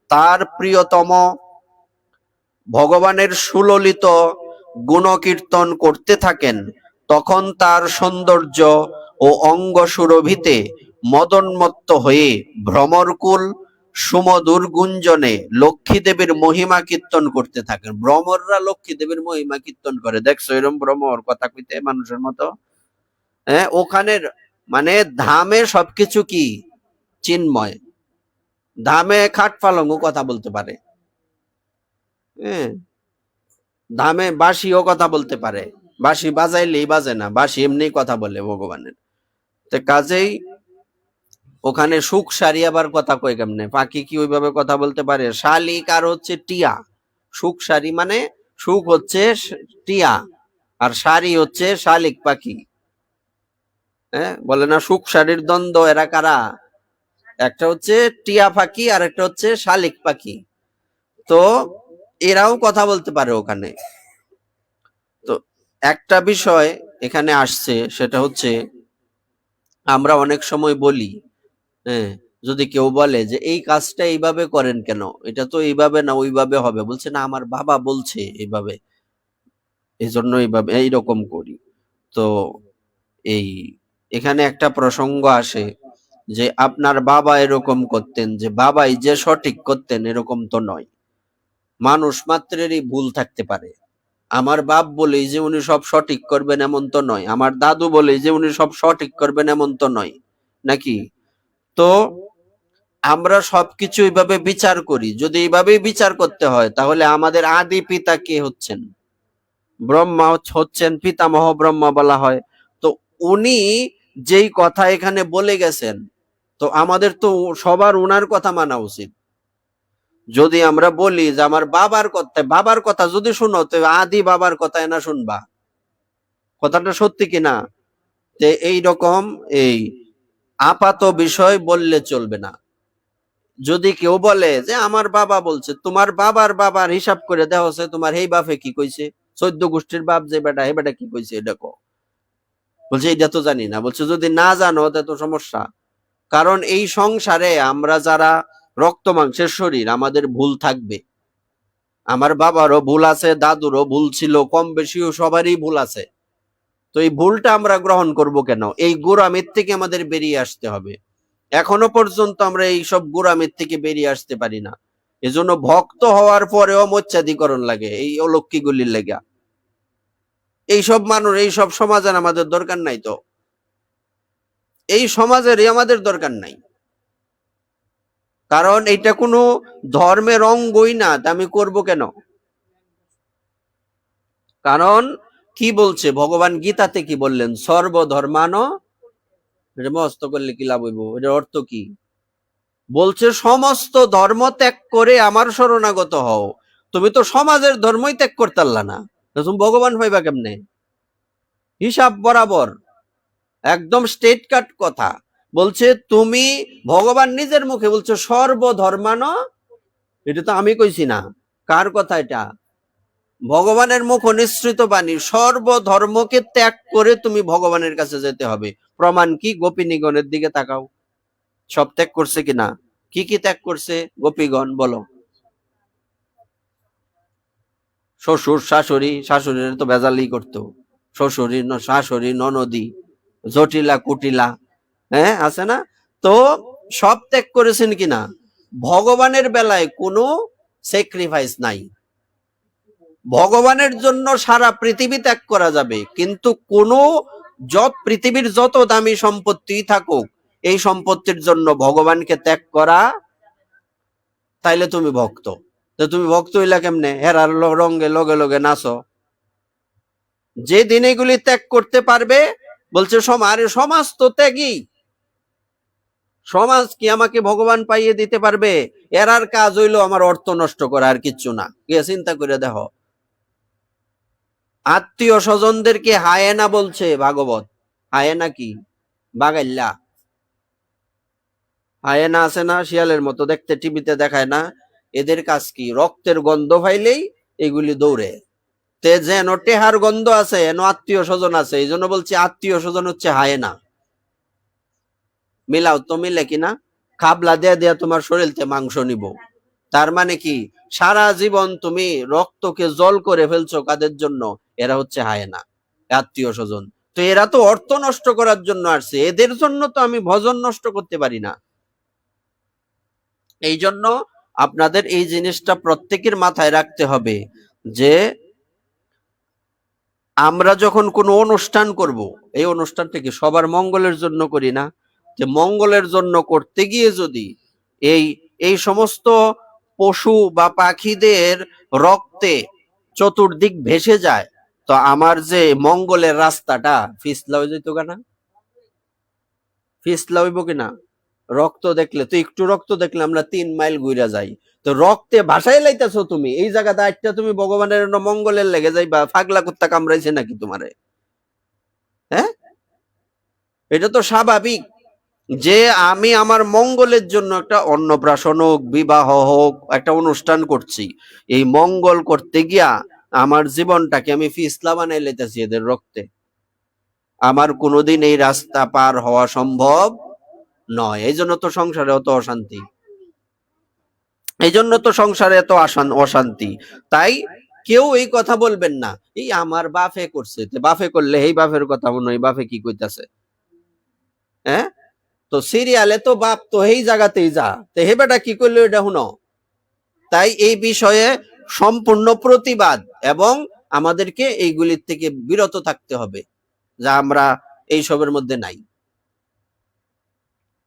তার প্রিয়তম ভগবানের সুললিত গুণকীর্তন করতে থাকেন, তখন তার সৌন্দর্য ও অঙ্গ সুরভিতে মদোন্মত্ত হয়ে ভ্রমরকুল সুমধুর গুঞ্জনে লক্ষ্মী দেবীর মহিমা কীর্তন করতে থাকেন। ভ্রমররা লক্ষ্মী দেবীর মহিমা কীর্তন করে, দেখছো এরকম ভ্রমর কথা কইতে মানুষের মতো? হ্যাঁ, ওখানের মানে ধামে সবকিছু কি চিন্ময়। ধামে খাট পালঙ্গ কথা বলতে পারে, হ্যাঁ, ধামে বাঁশিও কথা বলতে পারে, বাঁশি বাজাইলেই বাজে না, বাঁশি এমনি কথা বলে ভগবানের। তো কাজেই ওখানে সুখ সারি আবার কথা কয় কেমনে? পাখি কি ওইভাবে কথা বলতে পারে? শালিক আর হচ্ছে টিয়া। সুখ সারি মানে সুখ হচ্ছে টিয়া আর সারি হচ্ছে শালিক পাখি। হ্যাঁ, বলে না সুখ সারির দ্বন্দ্ব, এরা কারা? একটা হচ্ছে টিয়া পাখি আর একটা হচ্ছে শালিক পাখি। তো এরাও কথা বলতে পারে ওখানে। তো একটা বিষয় এখানে আসছে, সেটা হচ্ছে আমরা অনেক সময় বলি, হ্যাঁ, যদি কেউ বলে যে এই কাজটা এইভাবে করেন কেন, এটা তো এইভাবে না ওইভাবে হবে, বলছে না আমার বাবা বলছে এইভাবে, এই জন্য এইভাবে এইরকম করি। তো এই এখানে একটা প্রসঙ্গ আসে যে আপনার বাবা এরকম করতেন, যে বাবাই যে সঠিক করতেন এরকম তো নয়, মানুষ মাত্রেরই ভুল থাকতে পারে। আমার বাপ বলেই যে উনি সব সঠিক করবেন এমন তো নয়, আমার দাদু বলেই যে উনি সব সঠিক করবেন এমন তো নয়, নাকি? তো আমরা সবকিছু এইভাবে বিচার করি, যদি এইভাবেই বিচার করতে হয় তাহলে আমাদের আদি পিতা কে হচ্ছেন? ব্রহ্মা হচ্ছেন, পিতামহ ব্রহ্মা বলা হয়। তো উনি যেই কথা এখানে বলে গেছেন, তো আমাদের তো সবার উনার কথা মানা উচিত। যদি আমরা বলি যে আমার বাবার কথা যদি শুনো, তো আদি বাবার কথা না শুনবা, কথাটা সত্যি কিনা? যে এইরকম এই আপাত বিষয় বললে চলবে না। যদি কেউ বলে যে আমার বাবা বলছে, তোমার বাবার বাবার হিসাব করে দেওয়া হচ্ছে, তোমার এই বাপে কি কইছে, 14 গোষ্ঠীর বাপ যে বেটা, হে বেটা কি কইছে এটা কো। বলছে এটা তো জানি না। বলছে যদি না জানো তা তো সমস্যা। কারণ এই সংসারে আমরা যারা রক্ত মাংসের শরীর, আমাদের ভুল থাকবে। আমার বাবারও ভুল আছে, দাদুরও ভুল ছিল, কম বেশিও সবারই ভুল আছে। তো এই ভুলটা আমরা গ্রহণ করব কেন? এই গোঁড়ামির থেকে আমাদের বেরিয়ে আসতে হবে। এখনো পর্যন্ত আমরা এই সব গোঁড়ামির থেকে বেরিয়ে আসতে পারি না। এজন্য ভক্ত হওয়ার পরেও মচ্চাদিকরণ লাগে এই অলক্ষীগুলির লেগা। এইসব মানুষ, এইসব সমাজের আমাদের দরকার নাই। তো এই সমাজেরই আমাদের দরকার নাই, কারণ এটা কোনো ধর্মের অঙ্গই না। আমি করব কেন? কারণ কি বলছে ভগবান গীতাতে, কি বললেন? সর্বধর্মান, এটা মস্ত করলে কি লাভ হইব? এটার অর্থ কি? বলছে সমস্ত ধর্ম ত্যাগ করে আমার শরণাগত হও। তুমি তো সমাজের ধর্মই ত্যাগ করতে পারলা না, তুমি ভগবান হইবা কেমনে? হিসাব বরাবর, একদম স্ট্রেট কাট কথা বলছে। তুমি ভগবান নিজের মুখে বলছো সর্বধর্মান, এটা তো আমি কইছি না। কার কথা এটা? ভগবানের মুখ নিঃসৃত বাণী। সর্বধর্মকে ত্যাগ করে তুমি ভগবানের কাছে যেতে হবে। প্রমাণ কি? গোপিনীগণের দিকে তাকাও, সব ত্যাগ করছে কিনা? কি কি ত্যাগ করছে গোপীগণ বলো? শ্বশুর শাশুড়ি, শাশুড়ির তো বেজালি করতো, শ্বশুরি শাশুড়ি ননদি জটিলা কুটিলা, হ্যাঁ আছে না? তো সব ত্যাগ করেছেন কিনা? ভগবানের বেলায় কোনো স্যাক্রিফাইস নাই। ভগবানের জন্য সারা পৃথিবী ত্যাগ করা যাবে, কিন্তু কোনো পৃথিবীর যত দামি সম্পত্তি থাকুক, এই সম্পত্তির জন্য ভগবানকে ত্যাগ করা, তাইলে তুমি ভক্ত। তো তুমি ভক্ত হইলা কেমনে? হেরার রঙে লগে লগে নাচো। যে দিন এগুলি ত্যাগ করতে পারবে, বলছে সমাজ তো ত্যাগী, সমাজ কি আমাকে ভগবান পাইয়ে দিতে পারবে? এরার কাজ হইলো আমার অর্থ নষ্ট করা, আর কিচ্ছু না। গিয়ে চিন্তা করে দেখো, আত্মীয় স্বজনদেরকে হায়েনা বলছে ভাগবত। হায়েনা কি? বাগাইল্লা। হায়েনা আছে না, শিয়ালের মতো দেখতে, টিভিতে দেখায় না? এদের কাজ কি? রক্তের গন্ধ পাইলেই এগুলি দৌড়ে। তে যেন টেহার গন্ধ আছে, এন আত্মীয় স্বজন আছে, এই জন্য বলছি আত্মীয় স্বজন হচ্ছে হায়েনা। মিলাও তো, মিলে কিনা? খাবলা দেয়া দেয়া তোমার শরীরতে মাংস নিব। তার মানে কি? সারা জীবন তুমি রক্তকে জল করে ফেলছো কাদের জন্য? এরা হচ্ছে হায়েনা, আত্মীয় স্বজন। তো এরা তো অর্থ নষ্ট করার জন্য আসছে, এদের জন্য তো আমি ভজন নষ্ট করতে পারি না। এই জন্য আপনাদের এই জিনিসটা প্রত্যেকের মাথায় রাখতে হবে যে আমরা যখন কোনো অনুষ্ঠান করব, এই অনুষ্ঠানটাকে সবার মঙ্গলের জন্য করি না? যে মঙ্গলের জন্য করতে গিয়ে যদি এই এই সমস্ত পশু বা পাখিদের রক্তে চতুর্দিক ভেসে যায়, তো আমার যে মঙ্গলের রাস্তাটা ফিসলা হয়ে যেত কেনা? ফিসলা হইব কিনা? রক্ত দেখলে তো, একটু রক্ত দেখলে আমরা 3 মাইল ঘুরে যাই। তো রক্তে ভাসাই লাইতেছো তুমি, এই জায়গাটা একটা তুমি ভগবানের মঙ্গলের লেগে যাইবা? ফাগলা কুত্তা কামড়াইছে নাকি তোমারে? হ্যাঁ, এটা তো স্বাভাবিক যে আমি আমার মঙ্গলের জন্য একটা অন্নপ্রাশন হোক, বিবাহ হোক, একটা অনুষ্ঠান করছি। এই মঙ্গল করতে গিয়া আমার জীবনটাকে আমি ফিসলা বানাই লাইতেছি এদের রক্তে। আমার কোনোদিন এই রাস্তা পার হওয়া সম্ভব নয়। এই জন্য তো সংসারে অত অশান্তি, এই জন্য তো সংসারে এত অশান্তি। তাই কেউ এই কথা বলবেন না, এই আমার বাপে করছে, বাপে করলে এই বাপের কথা মনে হয়, বাপে কি কইতাছে? হ্যাঁ, তো সিরিয়ালে তো বাপ তো এই জায়গাতেই যা, তো হে বেটা কি করলো এটা শুনো। তাই এই বিষয়ে সম্পূর্ণ প্রতিবাদ, এবং আমাদেরকে এইগুলির থেকে বিরত থাকতে হবে, যা আমরা এইসবের মধ্যে নাই।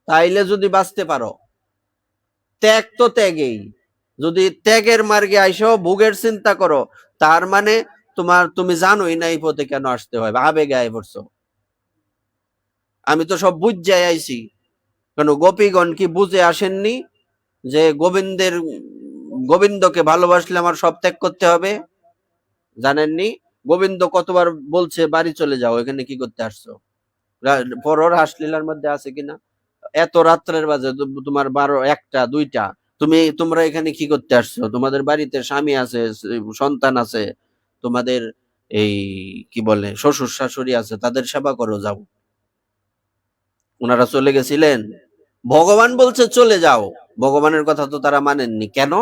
তাইলে যদি বাঁচতে পারো, ত্যাগ তো ত্যাগেই, যদি ত্যাগের মার্গে আইসো, ভোগের চিন্তা করো, তার মানে তুমি জানোই না এই পথে কেন আসতে হয়, আবেগে আয় পড়ছো। আমি তো সব বুঝাই আইছি। কেন গোপীগণ কি বুঝে আসেননি যে গোবিন্দকে ভালোবাসলে আমার সব ত্যাগ করতে হবে? জানেননি? গোবিন্দ কতবার বলছে বাড়ি চলে যাও, এখানে কি করতে আসছো? পরর হাসলীলার মধ্যে আছে কিনা? এত রাত্রের বাজে তোমার 12, 1টা, 2টা, তোমরা এখানে কি করতে আসছো? তোমাদের বাড়িতে স্বামী আছে, সন্তান আছে, তোমাদের এই কি বলে শ্বশুর শাশুড়ি আছে, তাদের সেবা করো, যাও। ওনারা চলে গেছিলেন, ভগবান বলছে চলে যাও, ভগবানের কথা তো তারা মানেননি। কেন?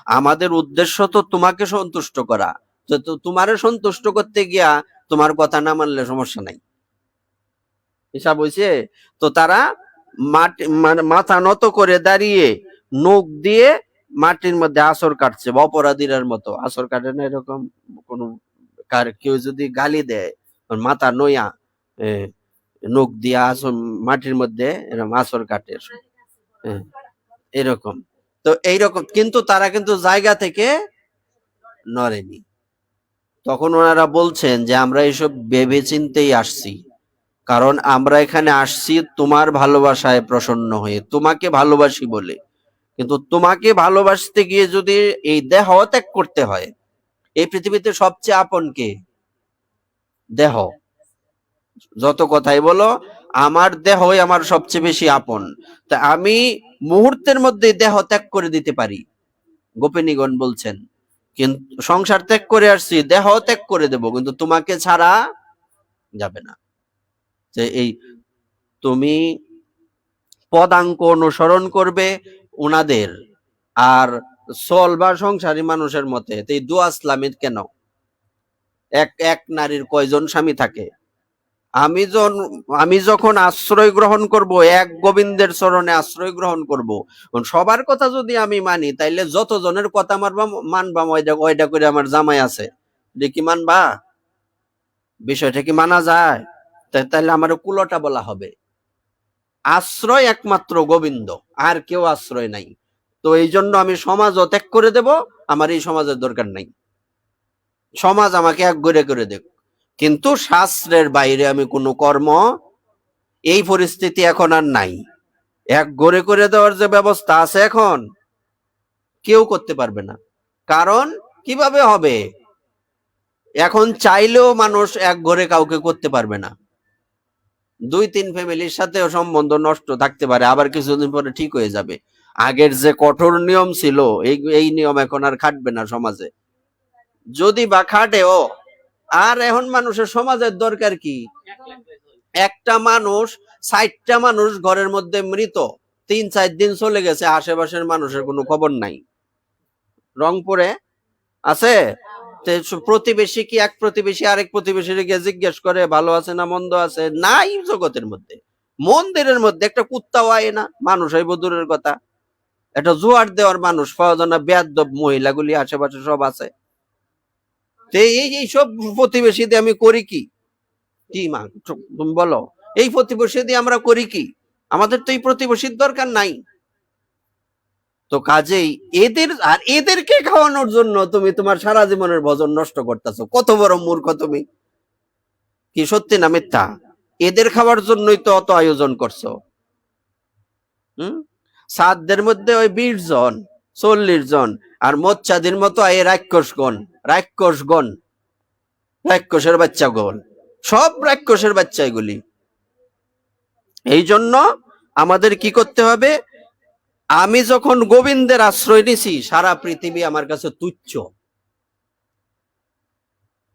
আমাদের উদ্দেশ্য তো তোমাকে সন্তুষ্ট করা। তো তোমারে সন্তুষ্ট করতে গিয়া তোমার কথা না মানলে সমস্যা নাই, হিসাব হইছে? তো তারা মাথা নত করে দাঁড়িয়ে নখ দিয়ে মাটির মধ্যে আছর কাটছে, অপরাধীর মতো। আছর কাটে না এরকম কোন, কেউ যদি গালি দেয়, মাথা নইয়া নখ দিয়ে আছর মাটির মধ্যে এরকম আছর কাটে, এরকম। তো এইরকম, কিন্তু তারা কিন্তু জায়গা থেকে নড়েনি। তখন ওনারা বলছেন যে আমরা এসব ভেবে চিন্তেই আসছি, কারণ আমরা এখানে আসছি তোমার ভালোবাসায় প্রসন্ন হয়ে, তোমাকে ভালোবাসি বলে। কিন্তু তোমাকে ভালোবাসতে গিয়ে যদি এই দেহ ত্যাগ করতে হয়, এই পৃথিবীতে সবচেয়ে আপন কে? দেহ। যত কথাই বলো, আমার দেহই আমার সবচেয়ে বেশি আপন। তা আমি মুহূর্তের মধ্যে দেহ ত্যাগ করে দিতে পারি, গোপিনীগণ বলছেন, কিন্তু সংসার ত্যাগ করে আসছি, দেহ ত্যাগ করে দেব, কিন্তু তোমাকে ছাড়া যাবে না। যে এই তুমি পদাঙ্ক অনুসরণ করবে উনাদের, আর সল বা সংসারী মানুষের মতে। এই দোয়া ইসলামের কেন? এক নারীর কয়জন স্বামী থাকে? আমি যখন আশ্রয় গ্রহণ করব, এক গোবিন্দের চরণে আশ্রয় গ্রহণ করব, সবার কথা যদি আমি মানি, তাইলে যত জনের কথা মানবা ওইটা করে আমার জামাই আছে, কি মানবা? বিষয়টা কি মানা যায়? তাহলে আমার কুলোটা বলা হবে। আশ্রয় একমাত্র গোবিন্দ, আর কেউ আশ্রয় নাই। তো এই জন্য আমি সমাজ ত্যাগ করে দেব, আমার এই সমাজের দরকার নাই, সমাজ আমাকে এক করে দেব, কিন্তু শাস্ত্রের বাইরে আমি কোনো কর্ম, এই পরিস্থিতি এখন আর নাই। এক করে দেওয়ার যে ব্যবস্থা আছে এখন, কেউ করতে পারবে না। কারণ কিভাবে হবে? এখন চাইলেও মানুষ এক কাউকে করতে পারবে না। 2-3 ফ্যামিলির সাথেও সম্বন্ধ নষ্ট থাকতে পারে, আবার কিছুদিন পরে ঠিক হয়ে যাবে। আগের যে কঠোর নিয়ম ছিল এই নিয়ম এখন আর খাটবে না সমাজে, যদি বা খাটেও। আর এখন মানুষের সমাজের দরকার কি? একটা মানুষ, 60টা মানুষ ঘরের মধ্যে মৃত, 3-4 দিন চলে গেছে, আশেপাশের মানুষের কোনো খবর নাই। রংপুরে আছে, প্রতিবেশী কি এক প্রতিবেশী আরেক প্রতিবেশীর গিয়ে জিজ্ঞেস করে ভালো আছে না মন্দ আছে? নাই জগতের মধ্যে। মন্দিরের মধ্যে একটা কুত্তাও আয় না, মানুষ হইব দূরের কথা। একটা জোয়ার দেওয়ার মানুষ পাওয়া যায় না, বেয়াদব মহিলাগুলি আশেপাশে সব আছে। এই সব প্রতিবেশী দিয়ে আমি করি কি? কি মা তুমি বলো, এই প্রতিবেশী দিয়ে আমরা করি কি? আমাদের তো এই প্রতিবেশীর দরকার নাই। তো কাজেই এদেরকে খাওয়ানোর জন্য তুমি তোমার সারা জীবনের ভজন নষ্ট করতেছো। কত বড় মূর্খ তুমি! কি সত্যি না মিথ্যা? এদের খাওয়ার জন্যই তো অত আয়োজন করছো। সাতদের মধ্যে ওই 20 জন 40 জন, আর মোচ্চাদের মতো এই রাক্ষসের বাচ্চা গণ, সব রাক্ষসের বাচ্চা এগুলি। এই জন্য আমাদের কি করতে হবে? আমি যখন গোবিন্দের আশ্রয় নিছি, সারা পৃথিবী আমার কাছে তুচ্ছ।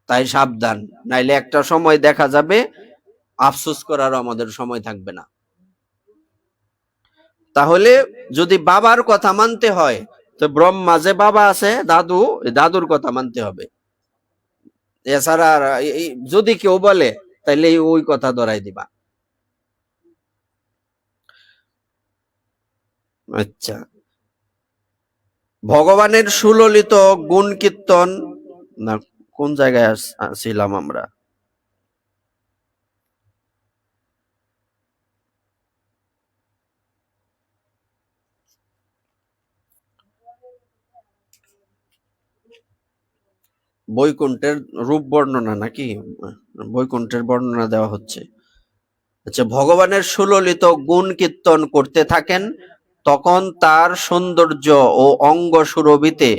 তাই সাবধান, নাইলে একটা সময় দেখা যাবে আফসোস করার আমাদের সময় থাকবে না। তাহলে যদি বাবার কথা মানতে হয়, তো ব্রহ্মা যে বাবা আছে, দাদুর কথা মানতে হবে। এছাড়া যদি কেউ বলে, তাইলে ওই কথা ধরাই দিবা। আচ্ছা, ভগবানের সুললিত গুণ কীর্তন, না কোন জায়গায় ছিলাম আমরা? বৈকুণ্ঠের রূপ বর্ণনা নাকি? বৈকুণ্ঠের বর্ণনা দেওয়া হচ্ছে। আচ্ছা, ভগবানের সুললিত গুণ কীর্তন করতে থাকেন, তখন তার সৌন্দর্য ও অঙ্গ সুরভিতে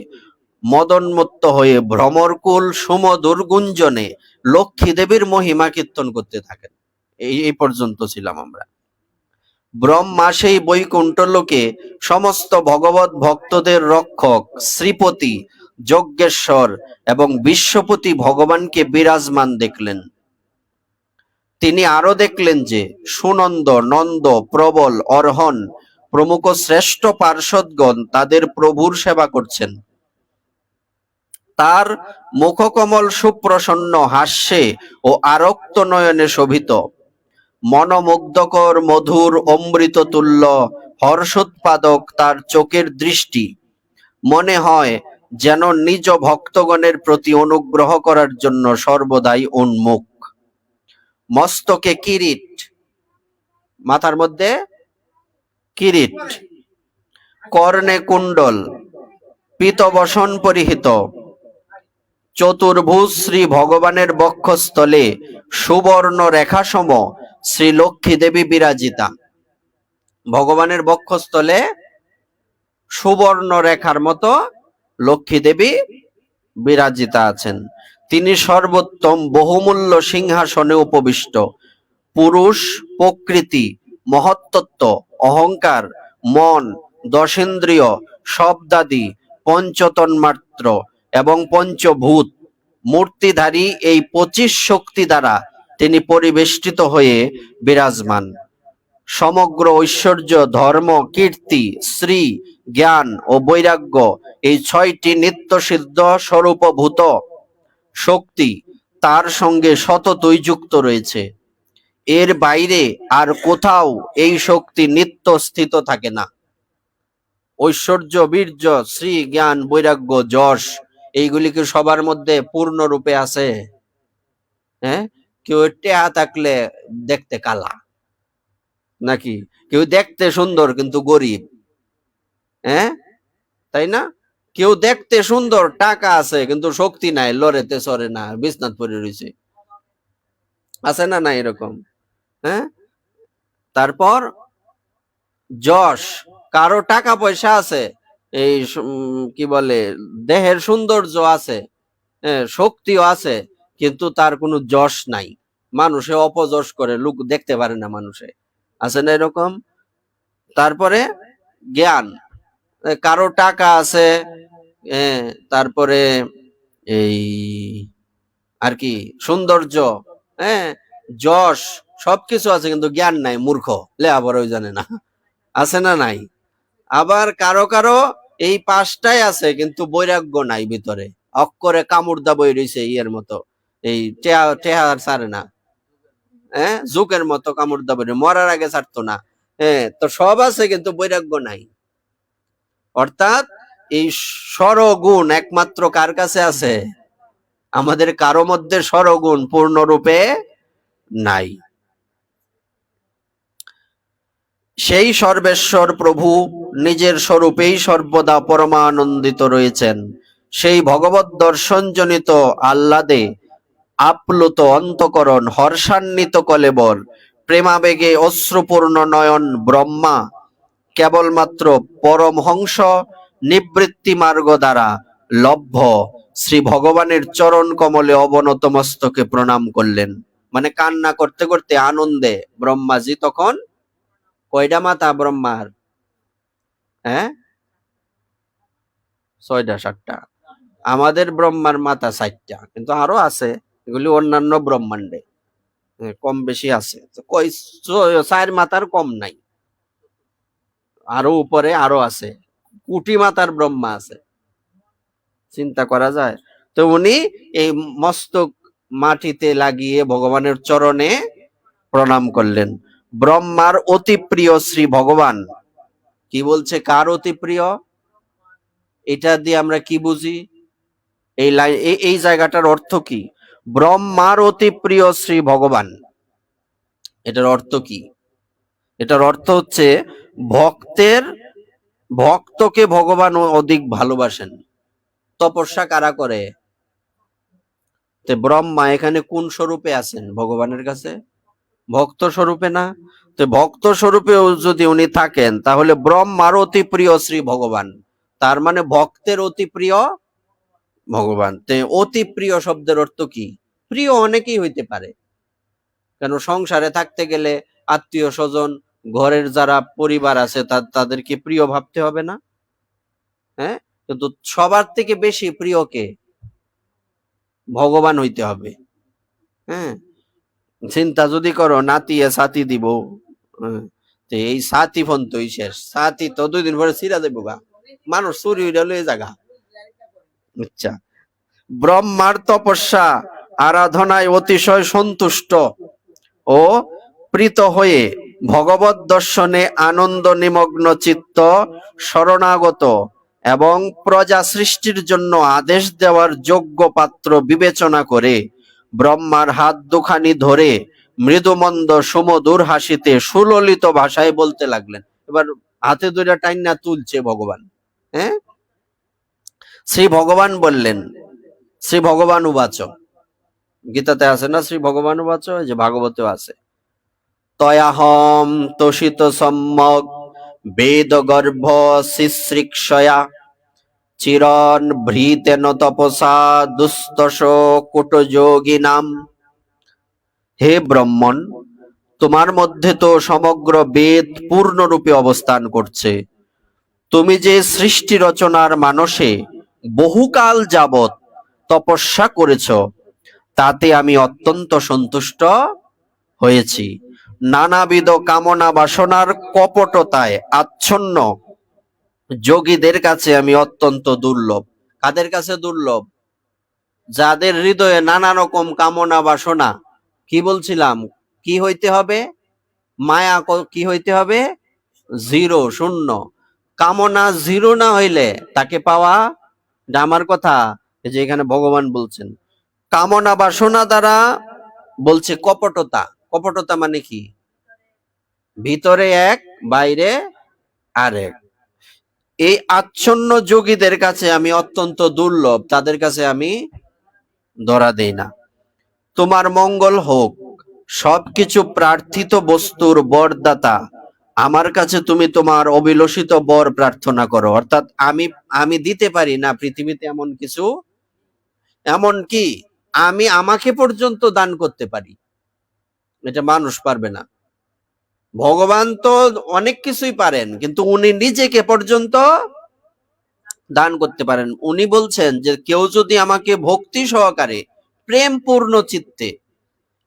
মদনমত্ত হয়ে ভ্রমরকুল সুমধুর গুঞ্জনে লক্ষ্মী দেবীর মহিমা কীর্তন করতে থাকেন। এই পর্যন্ত ছিলাম আমরা। ব্রহ্মা সেই বৈকুণ্ঠ লোকে সমস্ত ভগবত ভক্তদের রক্ষক শ্রীপতি, যজ্ঞেশ্বর এবং বিশ্বপতি ভগবানকে বিরাজমান দেখলেন। তিনি আরো দেখলেন যে সুনন্দ, নন্দ, প্রবল, অর্হন প্রমুখ শ্রেষ্ঠ পার্ষদগণ তাদের প্রভুর সেবা করছেন। তার মুখকমল সুপ্রসন্ন হাস্যে ও আরক্ত নয়নে শোভিত, মনোমুগ্ধকর মধুর অমৃত তুল্য হর্ষোৎপাদক তার চোখের দৃষ্টি। মনে হয় যেন নিজ ভক্তগণের প্রতি অনুগ্রহ করার জন্য সর্বদাই উন্মুখ। মস্তকে কিরীট, মাথার মধ্যে কিরীট, কর্ণে কুণ্ডল, পীতবসন পরিহিত, চতুর্ভুজ শ্রী ভগবানের বক্ষস্থলে সুবর্ণ রেখাসম শ্রী লক্ষ্মী দেবী বিরাজিতা। ভগবানের বক্ষস্থলে সুবর্ণ রেখার মতো লক্ষ্মী দেবী বিরাজিতা আছেন। তিনি সর্বোত্তম বহুমূল্য সিংহাসনে উপবিষ্ট। পুরুষ, প্রকৃতি, মহত্তত্ব, অহংকার, মন, দশেন্দ্রিয়, শব্দাদি, পঞ্চতন্মাত্র এবং পঞ্চভূত মূর্তিধারী এই 25 শক্তি দ্বারা তিনি পরিবেষ্টিত হয়ে বিরাজমান। সমগ্র ঐশ্বর্য, ধর্ম, কীর্তি, শ্রী, জ্ঞান ও বৈরাগ্য এই 6টি নিত্যসিদ্ধ স্বরূপভূত শক্তি তার সঙ্গে সততই যুক্ত রয়েছে। এর বাইরে আর কোথাও এই শক্তি নিত্য স্থিত থাকে না। ঐশ্বর্য, বীর্য, শ্রী, জ্ঞান, বৈরাগ্য, যশ এইগুলি কি সবার মধ্যে পূর্ণরূপে আছে? হ্যাঁ, কেউ টেহা থাকলে দেখতে কালা, নাকি কেউ দেখতে সুন্দর কিন্তু গরিব? হ্যাঁ, তাই না? কেউ দেখতে সুন্দর, টাকা আছে, কিন্তু শক্তি নাই, লড়েতে সরে না, বিছনাত পড়ে রয়েছে। আছে না? না এরকম? হ্যাঁ, তারপর যশ, কারো টাকা পয়সা আছে, এই কি বলে দেহের সৌন্দর্য আছে, শক্তিও আছে, কিন্তু তার কোনো যশ নাই, মানুষে অপযশ করে, লোক দেখতে পারে না মানুষে। আছে না এরকম? তারপরে জ্ঞান, কারো টাকা আছে, তারপরে এই আর কি সৌন্দর্য, হ্যাঁ, যশ, সবকিছু আছে, কিন্তু জ্ঞান নাই, মূর্খ, লেখাপড়াও জানে না। আছে না নাই? আবার কারো কারো এই পাঁচটাই আছে, কিন্তু বৈরাগ্য নাই ভিতরে, অক্ষরে কামুর্দা বই রয়েছে ইয়ের মতো, এই টেহা টেহা ছাড়ে না, হ্যাঁ, জোকের মতো কামুর্দা বই, মরার আগে ছাড়তো না। হ্যাঁ, তো সব আছে কিন্তু বৈরাগ্য নাই। অর্থাৎ এই সরগুণ একমাত্র কার কাছে আছে? আমাদের কারো মধ্যে সরগুণ পূর্ণরূপে নাই। সেই সর্বেশ্বর প্রভু নিজের স্বরূপেই সর্বদা পরমানন্দিত রয়েছেন। সেই ভগবত দর্শনজনিত আহ্লাদে আপ্লুত অন্তঃকরণ, হর্ষান্বিত কলেবর, প্রেমাবেগে অশ্রুপূর্ণ নয়ন ব্রহ্মা কেবলমাত্র পরমহংস নিবৃত্তি মার্গ দ্বারা লভ্য শ্রী ভগবানের চরণ কমলে অবনত মস্তকে প্রণাম করলেন। মানে কান্না করতে করতে আনন্দে ব্রহ্মাজি তখন, কয়টা মাথা ব্রহ্মার? হ্যাঁ, 6টা 7টা। আমাদের ব্রহ্মার মাথা 4টা, কিন্তু আরো আছে, এগুলি অন্যান্য ব্রহ্মাণ্ডে কম বেশি আছে। কই 4 মাথার কম নাই, আরো উপরে আরো আছে, কোটি মাতার ব্রহ্মা আছে, চিন্তা করা যায়? তো উনি এই মস্তক মাটিতে লাগিয়ে ভগবানের চরণে প্রণাম করলেন। ব্রহ্মার অতি প্রিয় শ্রী ভগবান, কি বলছে, কার অতি প্রিয়? এটা দিয়ে আমরা কি বুঝি? এই লাইন, এই জায়গাটার অর্থ কি? ব্রহ্মার অতি প্রিয় শ্রী ভগবান, এটার অর্থ কি? এটার অর্থ হচ্ছে ভক্তকে ভগবান অধিক ভালোবাসেন। তপস্যা কারা করে? ব্রহ্মা এখানে কোন স্বরূপে আছেন ভগবানের কাছে? ভক্ত স্বরূপে না? তো ভক্ত স্বরূপে যদি উনি থাকেন, তাহলে ব্রহ্মার অতি প্রিয় শ্রী ভগবান, তার মানে ভক্তের অতি প্রিয় ভগবান। অতি প্রিয় শব্দের অর্থ কি? প্রিয় অনেকেই হইতে পারে, কেন সংসারে থাকতে গেলে আত্মীয় স্বজন, ঘরের যারা পরিবার আছে তাদেরকে প্রিয় ভাবতে হবে না? হ্যাঁ, কিন্তু সবার থেকে বেশি প্রিয় কে? ভগবান হইতে হবে। হ্যাঁ, চিন্তা যদি করো, নাতিয়ে সাথী দিব, এই সাথী ফোন তো শেষ, সাথী তো 2 দিন পরে ছিড়া দেবো গা, মানুষ চুরি হইয়া লয়ে জায়গা। আচ্ছা, ব্রহ্মার তপস্যা আরাধনায় অতিশয় সন্তুষ্ট ও প্রীত হয়ে ভগবত দর্শনে আনন্দ নিমগ্ন চিত্ত শরণাগত এবং প্রজা সৃষ্টির জন্য আদেশ দেওয়ার যোগ্য পাত্র বিবেচনা করে ব্রহ্মার হাত দুখানি ধরে মৃদুমন্দ সুমধুর হাসিতে সুললিত ভাষায় বলতে লাগলেন। এবার হাতে দুইটা টাইনা তুলছে ভগবান। হ্যাঁ, শ্রী ভগবান বললেন, শ্রী ভগবান উবাচ, গীতাতে আছে না শ্রী ভগবান উবাচ, যে ভাগবতেও আছে, তয়াহম তোষিত সম্যক বেদ গর্ভ শিশ্রিক্ষয়া চিরন ভৃতেন তপসা দুস্তস কুটযোগিনাম। হে ব্রহ্মণ, তোমার মধ্যে তো সমগ্র বেদ পূর্ণরূপে অবস্থান করছে। তুমি যে সৃষ্টি রচনার মানসে বহুকাল যাবৎ তপস্যা করেছ, তাতে আমি অত্যন্ত সন্তুষ্ট হয়েছি। নানাবিধ কামনা বাসনার কপটতায় আচ্ছন্ন যোগীদের কাছে আমি অত্যন্ত দুর্লভ। কাদের কাছে দুর্লভ? যাদের হৃদয়ে নানা রকম কামনা বাসনা, কি বলছিলাম, কি হইতে হবে? মায়া কি হইতে হবে? 0, শূন্য। কামনা 0 না হইলে তাকে পাওয়া, আমার কথা, যে এখানে ভগবান বলছেন কামনা বাসনা দ্বারা, বলছে কপটতা। কপটতা মানে কি? ভিতরে এক, বাইরে আরেক। এই আচ্ছন্ন যোগীদের কাছে আমি অত্যন্ত দুর্লভ, তাদের কাছে আমি ধরা দেই না। তোমার মঙ্গল হোক। সবকিছু প্রার্থিত বস্তুর বরদাতা আমার কাছে তুমি তোমার অভিলষিত বর প্রার্থনা করো। অর্থাৎ আমি দিতে পারি না পৃথিবীতে এমন কিছু, এমন কি আমি আমাকে পর্যন্ত দান করতে পারি, এটা মানুষ পারবে না। ভগবান তো অনেক কিছুই পারেন, কিন্তু উনি নিজেকে পর্যন্ত দান করতে পারেন। উনি বলছেন যে কেউ যদি আমাকে ভক্তি সহকারে প্রেম পূর্ণ চিত্তে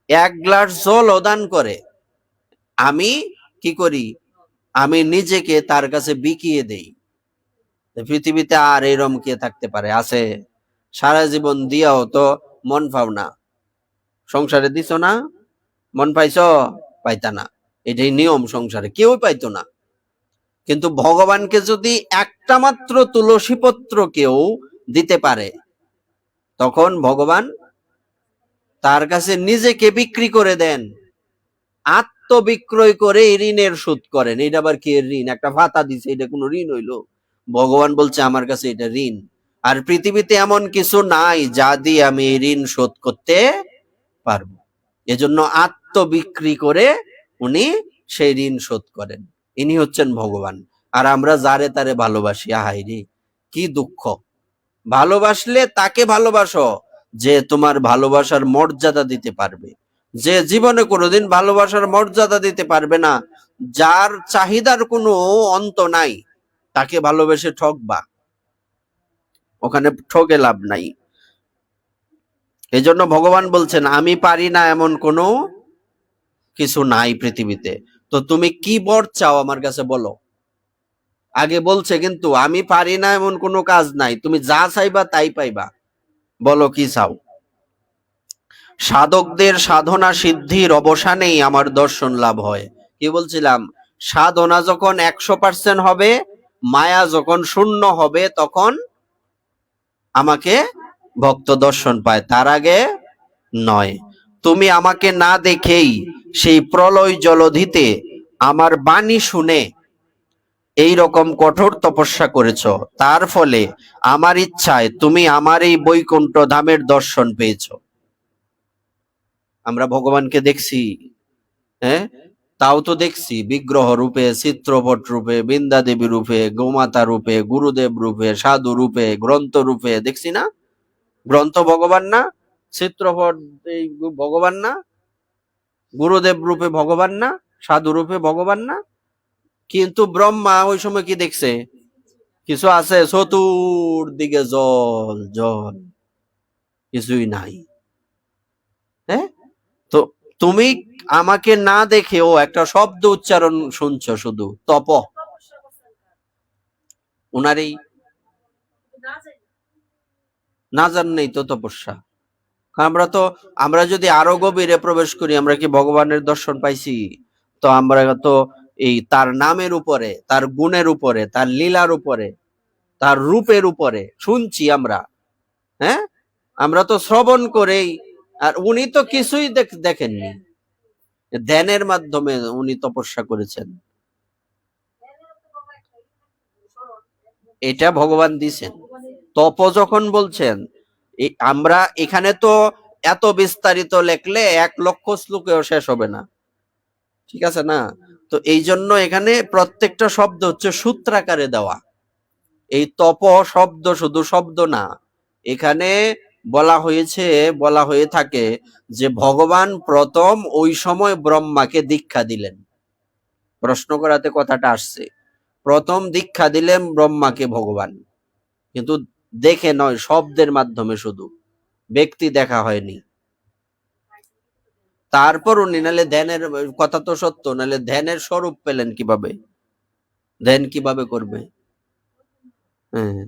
1 গ্লাস জলও দান করে, আমি কি করি? আমি নিজেকে তার কাছে বিকিয়ে দেই। পৃথিবীতে আর এরম কে থাকতে পারে? আছে? সারা জীবন দিয়াও তো মন পাও না। সংসারে দিছ না, মন পাইছ? পাইতা না। এটাই নিয়ম, সংসারে কেউ পাইতো না। কিন্তু ভগবানকে যদি একটা মাত্র তুলসী পত্র কেউ দিতে পারে, তখন ভগবান তার কাছে নিজেকে বিক্রি করে দেন, আত্মবিক্রয় করে ঋণের শোধ করেন। এটা আবার কি ঋণ? একটা ভাতা দিছে, এটা কোনো ঋণ হইলো? ভগবান বলছে আমার কাছে এটা ঋণ। আর পৃথিবীতে এমন কিছু নাই যা দিয়ে আমি এই ঋণ শোধ করতে পারবো। এজন্য আত্মবিক্রি করে উনি সেই ঋণ শোধ করেন। ইনি হচ্ছেন ভগবান। আর আমরা যারে তারে ভালোবাসি, আহাই রে কি দুঃখ! ভালোবাসলে তাকে ভালোবাসো যে তোমার ভালোবাসার মর্যাদা দিতে পারবে। যে জীবনে কোনোদিন ভালোবাসার মর্যাদা দিতে পারবে না, যার চাহিদার কোনো অন্ত নাই, তাকে ভালোবেসে ঠকবা, ওখানে ঠকে লাভ নাই। এজন্য ভগবান বলছেন আমি পারি না এমন কোনো কিছু নাই পৃথিবীতে। তো তুমি কি বর চাও আমার কাছে বলো। আগে বলছে কিন্তু আমি পারি না এমন কোনো কাজ নাই, তুমি যা চাইবা তাই পাইবা। বলো কি চাও। সাধকদের সাধনা সিদ্ধির অবসানেই আমার দর্শন লাভ হয়। কি বলছিলাম? সাধনা যখন 100% হবে, মায়া যখন শূন্য হবে, তখন আমাকে ভক্ত দর্শন পায়, তার আগে নয়। তুমি আমাকে না দেখেই সেই প্রলয় জলধিতে আমার বাণী শুনে এই রকম কঠোর তপস্যা করেছ, তার ফলে আমার ইচ্ছায় তুমি আমার এই বৈকুণ্ঠ ধামের দর্শন পেয়েছ। আমরা ভগবানকে দেখছি, হ্যাঁ, তাও তো দেখছি বিগ্রহ রূপে, চিত্রপট রূপে, বৃন্দা দেবী রূপে, গোমাতা রূপে, গুরুদেব রূপে, সাধু রূপে, গ্রন্থ রূপে দেখছি না? গ্রন্থ ভগবান না? চিত্রপট এই ভগবান না? গুরুদেব রূপে ভগবান না? সাধু রূপে ভগবান না? কিন্তু ব্রহ্মা ওই সময় কি দেখছে? কিছু আছে? চতুর্দিকে জল জল, কিছুই নাই। হ্যাঁ, তো তুমি আমাকে না দেখেও একটা শব্দ উচ্চারণ শুনছো, শুধু তপ। উনার এই না জানলেই তো তপস্যা। আমরা যদি আরো গভীরে প্রবেশ করি, আমরা কি ভগবানের দর্শন পাইছি? তো আমরা তো এই তার নামের উপরে, তার গুণের উপরে, তার লীলার উপরে, তার রূপের উপরে শুনছি আমরা। হ্যাঁ, আমরা তো শ্রবণ করেই, আর উনি তো কিছুই দেখেননি। ধ্যানের মাধ্যমে উনি তপস্যা করেছেন, এটা ভগবান দিছেন। তপ যখন বলছেন, আমরা এখানে তো এত বিস্তারিত লেখলে 1,00,000 শ্লোকেও শেষ হবে না, ঠিক আছে না? তো এই জন্য এখানে প্রত্যেকটা শব্দ হচ্ছে সূত্রাকারে দেওয়া। এই তপ শব্দ শুধু শব্দ না, এখানে বলা হয়ে থাকে যে ভগবান প্রথম ওই সময় ব্রহ্মাকে দীক্ষা দিলেন। প্রশ্ন করাতে কথাটা আসছে, প্রথম দীক্ষা দিলেন ব্রহ্মাকে ভগবান, কিন্তু দেখে নয়, শব্দের মাধ্যমে, শুধু ব্যক্তি দেখা হয়নি। তারপর উনি, নাহলে ধ্যানের কথা তো সত্য, নাহলে ধ্যানের স্বরূপ পেলেন কিভাবে? ধ্যান কিভাবে করবে? হ্যাঁ,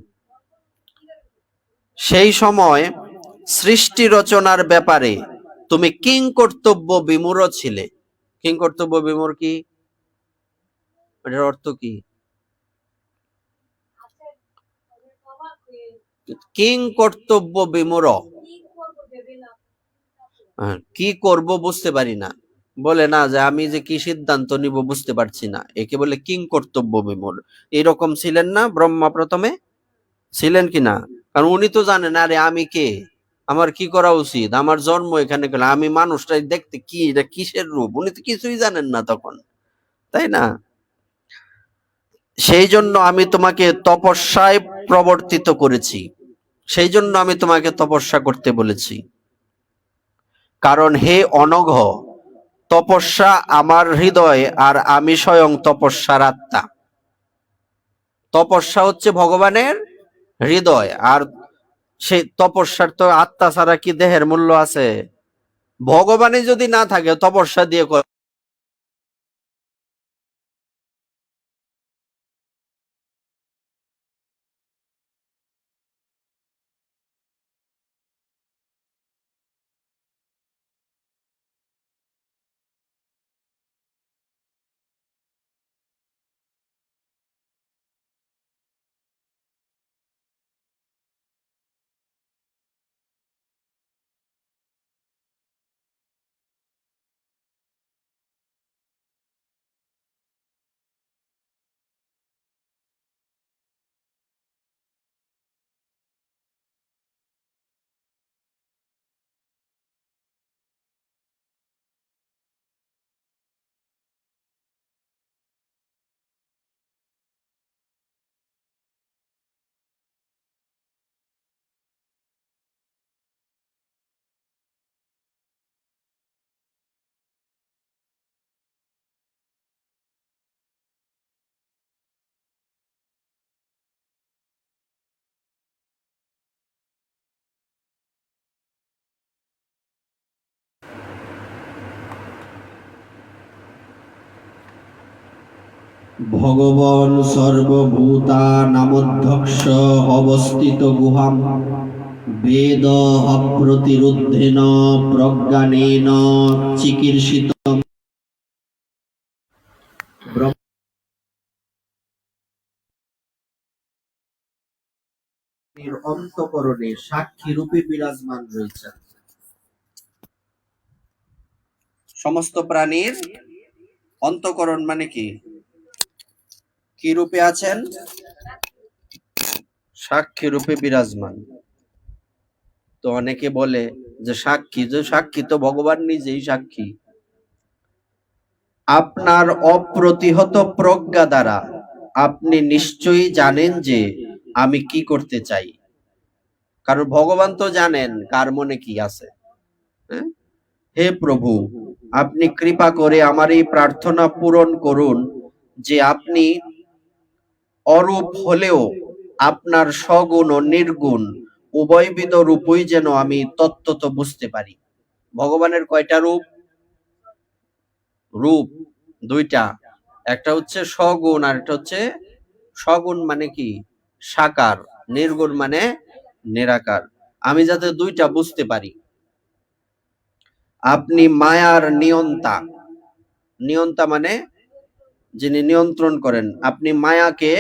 সেই সময় সৃষ্টি রচনার ব্যাপারে তুমি কিং কর্তব্য বিমূঢ় ছিলে। কিং কর্তব্য বিমূঢ় কি? এটার অর্থ কি? কিং কর্তব্য বিমূঢ়, কি করব বুঝতে পারি না, বলে না যে আমি যে কি সিদ্ধান্ত নিব বুঝতে পারছি না, একে বলে কিং কর্তব্য বিমূঢ়। এরকম ছিলেন না ব্রহ্মা প্রথমে? ছিলেন কিনা? কারণ উনি তো জানেন আরে আমি কে, আমার কি করা উচিত, আমার জন্ম এখানে কেন, আমি মানুষটাই দেখতে কি, এটা কিসের রূপ, উনি তো কিছুই জানেন না তখন, তাই না? সেই জন্য আমি তোমাকে তপস্যায় প্রবর্তিত করেছি, সেই জন্য আমি তোমাকে তপস্যা করতে বলেছি। কারণ হে অনঘ, তপস্যা আমার হৃদয়, আর আমি স্বয়ং তপস্যার আত্মা। তপস্যা হচ্ছে ভগবানের হৃদয়। আর সেই তপস্যার তো আত্মা ছাড়া কি দেহের মূল্য আছে? ভগবানই যদি না থাকে তপস্যা দিয়ে ভগবান সর্বভূতানামধ্যক্ষ অবস্থিত গুহাম বেদ প্রতিরুদ্ধেন প্রজ্ঞানেন চিকিৎসিত ব্রহ্মের অন্তঃকরণে সাক্ষী রূপে বিরাজমান রয়েছেন। সমস্ত প্রাণীর অন্তঃকরণ মানে কি? কি রূপে আছেন? সাক্ষী রূপে বিরাজমান। তো অনেকে বলে যে সাক্ষী তো ভগবান নিজেই সাক্ষী। আপনার অপ্রতিহত প্রজ্ঞা দ্বারা আপনি নিশ্চয়ই জানেন যে আমি কি করতে চাই, কারণ ভগবান তো জানেন কার মনে কি আছে। হে প্রভু, আপনি কৃপা করে আমার এই প্রার্থনা পূরণ করুন যে আপনি অরূপ হলেও আপনার সগুণ ও নির্গুণ উভয়বিধ রূপই যেন আমি তত্ত্বত বুঝতে পারি। ভগবানের কয়টা রূপ? রূপ দুইটা, একটা হচ্ছে সগুণ আর একটা হচ্ছে সগুণ মানে কি? সাকার। নির্গুণ মানে নিরাকার। আমি যাতে দুইটা বুঝতে পারি। আপনি মায়ার নিয়ন্তা। নিয়ন্তা মানে যিনি নিয়ন্ত্রণ করেন। আপনি মায়াকে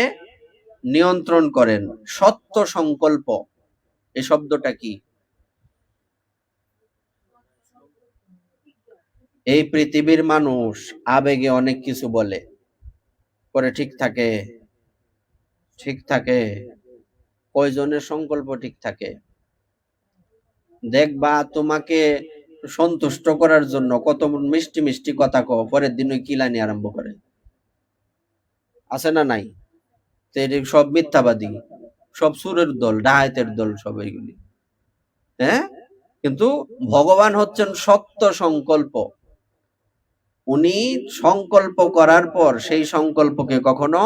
নিয়ন্ত্রণ করেন। সত্য সংকল্প, এই শব্দটা কি? এই পৃথিবীর মানুষ আবেগে অনেক কিছু বলে, পরে ঠিক থাকে? ঠিক থাকে? কয়জনের সংকল্প ঠিক থাকে? দেখবা তোমাকে সন্তুষ্ট করার জন্য কত মিষ্টি মিষ্টি কথা কও, পরের দিন ওই কিলানি আরম্ভ করে। আছে না নাই? তো এটি সব মিথ্যাবাদী, সব সুরের দল, ডাহাতের দল, সব এইগুলি। হ্যাঁ, কিন্তু ভগবান হচ্ছেন সত্য সংকল্প। উনি সংকল্প করার পর সেই সংকল্পকে কখনো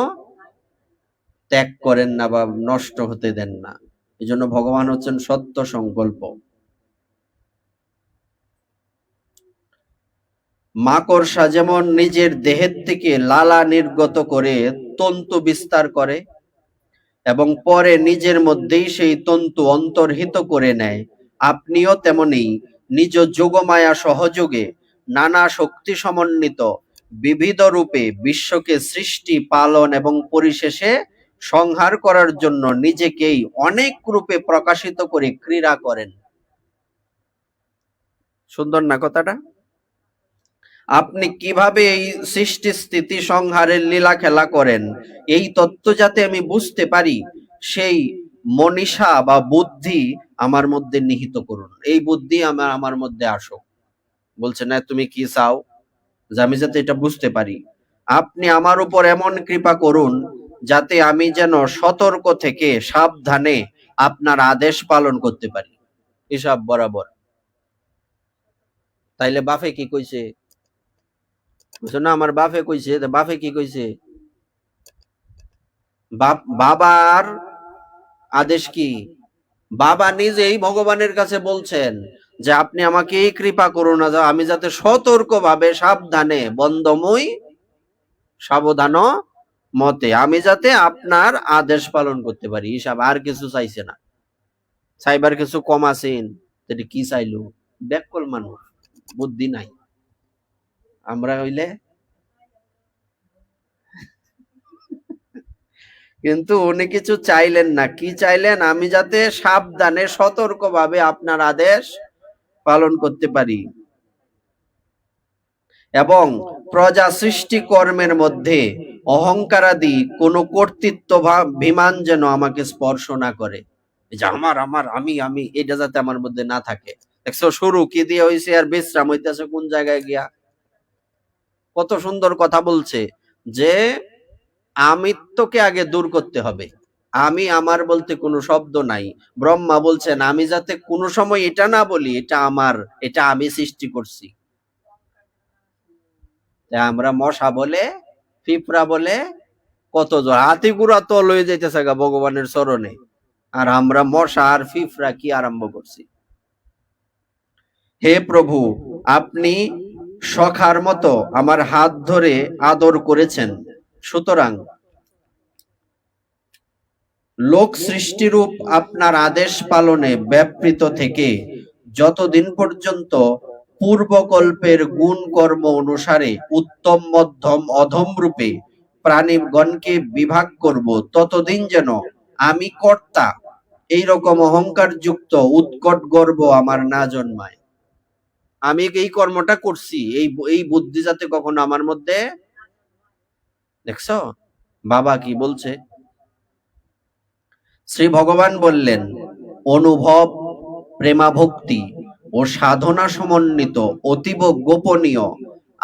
ত্যাগ করেন না বা নষ্ট হতে দেন না। এই জন্য ভগবান হচ্ছেন সত্য সংকল্প। মাকড়সা যেমন নিজের দেহের থেকে লালা নির্গত করে তন্তু বিস্তার করে এবং পরে নিজের মধ্যেই সেই তন্তু অন্তর্হিত করে নেয়, আপনিও তেমনি নিজ যোগমায়া সহযোগে নানা শক্তি সমন্বিত বিবিধ রূপে বিশ্বকে সৃষ্টি, পালন এবং পরিশেষে সংহার করার জন্য নিজেকেই অনেক রূপে প্রকাশিত করে ক্রীড়া করেন। সুন্দর না কথাটা? আপনি কিভাবে এই সৃষ্টি স্থিতি সংহারের লীলা খেলা করেন, এই তত্ত্ব যাতে আমি বুঝতে পারি, সেই মনীষা বা বুদ্ধি আমার মধ্যে নিহিত করুন। এই বুদ্ধি আমার মধ্যে আসো। বলছে না, তুমি কি চাও? যে আমি যাতে এটা বুঝতে পারি। আপনি আমার উপর এমন কৃপা করুন যাতে আমি যেন সতর্ক থেকে সাবধানে আপনার আদেশ পালন করতে পারি, হিসাব বরাবর। তাইলে বাফে কি কইছে? না, আমার বাপে কইছে। বাপে কি কইছে? বাবার আদেশ কি? বাবা নিজেই ভগবানের কাছে বলছেন যে আপনি আমাকে এই কৃপা করুন না, আমি যাতে সতর্কভাবে সাবধানে বন্ধময় সাবধান মতে আমি যাতে আপনার আদেশ পালন করতে পারি, হিসাব। আর কিছু চাইছে না, চাইবার কিছু কম আছেন? কি চাইলো? ব্যাককল মানুষ, বুদ্ধি নাই। আমরা হইলে কিন্তু উনি কিছু চাইলেন না। কি চাইলেন? আমি যাতে সাবধানে সতর্কভাবে আপনার আদেশ পালন করতে পারি এবং প্রজা সৃষ্টি কর্মের মধ্যে অহংকারাদি কোনো কর্তৃত্ব বিমান যেন আমাকে স্পর্শ না করে। যে আমার আমার আমি আমি এটা যাতে আমার মধ্যে না থাকে। দেখছো শুরু কি দিয়ে হয়েছে আর বিশ্রাম হইতেছে কোন জায়গায় গিয়া। কত সুন্দর কথা বলছে যে আমিত্বকে আগে দূর করতে হবে। আমি আমার বলতে কোনো শব্দ নাই। ব্রহ্মা বলছেন আমি যাতে কোনো সময় এটা না বলি এটা আমার, এটা আমি সৃষ্টি করছি। আমরা মশা বলে, পিঁপড়া বলে, কত জোর হাতি গুড়া তো লয়ে যাইতেছে গা ভগবানের চরণে, আর আমরা মশা আর পিঁপড়া কি আরম্ভ করছি। হে প্রভু, আপনি সখার মতো আমার হাত ধরে আদর করেছেন, সুতরাং লোক সৃষ্টিরূপ আপনার আদেশ পালনে ব্যাপৃত থেকে যতদিন পর্যন্ত পূর্বকল্পের গুণ কর্ম অনুসারে উত্তম মধ্যম অধম রূপে প্রাণীগণকে বিভাগ করব, ততদিন যেন আমি কর্তা এইরকম অহংকার যুক্ত উৎকট গর্ব আমার না জন্মায়। আমি এই কর্মটা করছি, এই বুদ্ধি যাতে কখনো আমার মধ্যে। দেখছো বাবা কি বলছে? শ্রী ভগবান বললেন, অনুভব, প্রেমাভক্তি ও সাধনা সমন্বিত অতীব গোপনীয়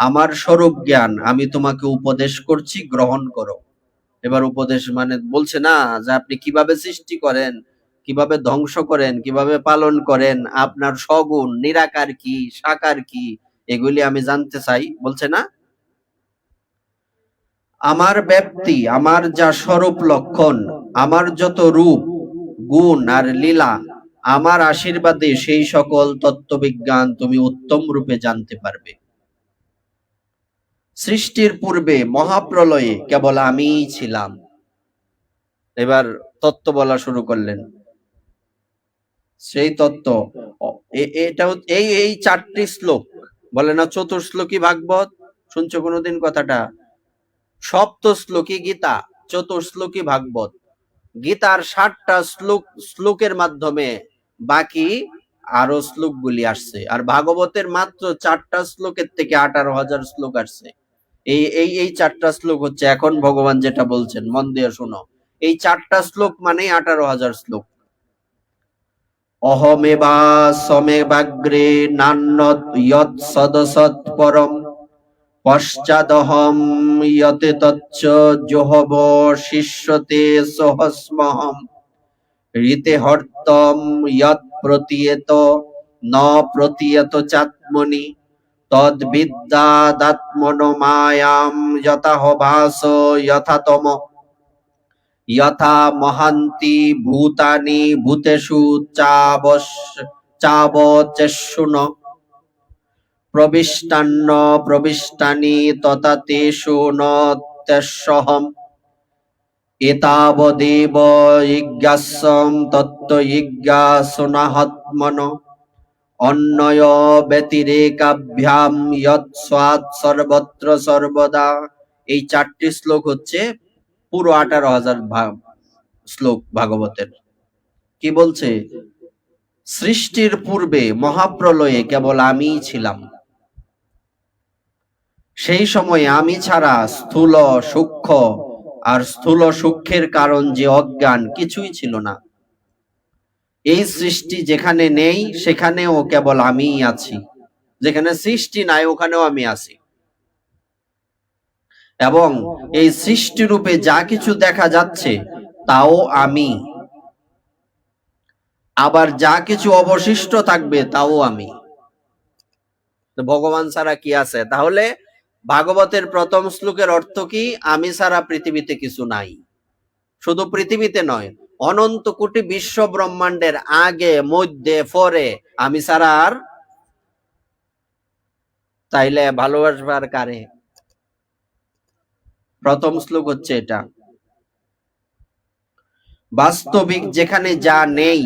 আমার স্বরূপ জ্ঞান আমি তোমাকে উপদেশ করছি, গ্রহণ করো। এবার উপদেশ মানে বলছে না যে আপনি কিভাবে সৃষ্টি করেন, কিভাবে ধ্বংস করেন, কিভাবে পালন করেন, আপনার সগুণ নিরাকার কি সাকার কি এগুলি আমি জানতে চাই, বলছে না। আমার ব্যাপ্তি, আমার যা স্বরূপ লক্ষণ, আমার যত রূপ গুণ আর লীলা, আমার আশীর্বাদে সেই সকল তত্ত্ববিজ্ঞান তুমি উত্তম রূপে জানতে পারবে। সৃষ্টির পূর্বে মহাপ্রলয়ে কেবল আমিই ছিলাম। এবার তত্ত্ব বলা শুরু করলেন। সেই তত্ত্ব এটা এই চারটি শ্লোক বলে না, চতুর্শ্লোকী ভাগবত, শুনছো কোনোদিন কথাটা? সপ্তশ্লোকী গীতা, চতুর্শ্লোকী ভাগবত। গীতার 60টা শ্লোকের মাধ্যমে বাকি আরো শ্লোকগুলি আসছে, আর ভাগবতের মাত্র 4টা শ্লোকের থেকে 18,000 শ্লোক আসছে। এই 4টা শ্লোক হচ্ছে এখন ভগবান যেটা বলছেন, মন দিয়ে শোনো। এই 4টা শ্লোক মানে 18,000 শ্লোক। অহমেবা সমেবাগ্রে নান্যৎ ইয়ৎ সদসৎ পরম পশ্চাদহম ইয়তে তচ্চ জোহব শিষ্যতে সহস্মহম ঋতে হর্তম ইয়ৎ প্রতীয়ত ন প্রতীয়ত চাত্মনি তদ্বিদ্যাদাত্মনো মায়াম যথাহ ভাস যথাতম যথা মহান্তি ভূতানি ভূতেষু চাবচেষ্যুন প্রবিষ্টান্ন প্রবিষ্টানি তথা তেষু ন তেষহম এতাবদেব জিজ্ঞাসম তত্ত্ব জিজ্ঞাসনাহত্মন অন্যয় ব্যতিরেকাভ্যাম যৎ স্বাৎ সর্বত্র সর্বদা। এই 4টি শ্লোক হচ্ছে পুরো 18,000 শ্লোক ভাগবতের। কি বলছে? সৃষ্টির পূর্বে মহাপ্রলয়ে কেবল আমিই ছিলাম। সেই সময় আমি ছাড়া স্থূল সূক্ষ্ম আর স্থূল সূক্ষ্মের কারণ যে অজ্ঞান কিছুই ছিল না। এই সৃষ্টি যেখানে নেই সেখানেও কেবল আমিই আছি, যেখানে সৃষ্টি নাই ওখানেও আমি আছি। এবং এই সৃষ্টি রূপে যা কিছু দেখা যাচ্ছে তাও আমি, আবার যা কিছু অবশিষ্ট থাকবে তাও আমি। ভগবান ছাড়া কি আছে? তাহলে ভাগবতের প্রথম শ্লোকের অর্থ কি? আমি ছাড়া পৃথিবীতে কিছু নাই। শুধু পৃথিবীতে নয়, অনন্ত কোটি বিশ্ব ব্রহ্মাণ্ডের আগে মধ্যে পরে আমি ছাড়া আর, তাইলে ভালোবাসবার কারে? প্রথম শ্লোক হচ্ছে এটা। বাস্তবিক যেখানে যা নেই,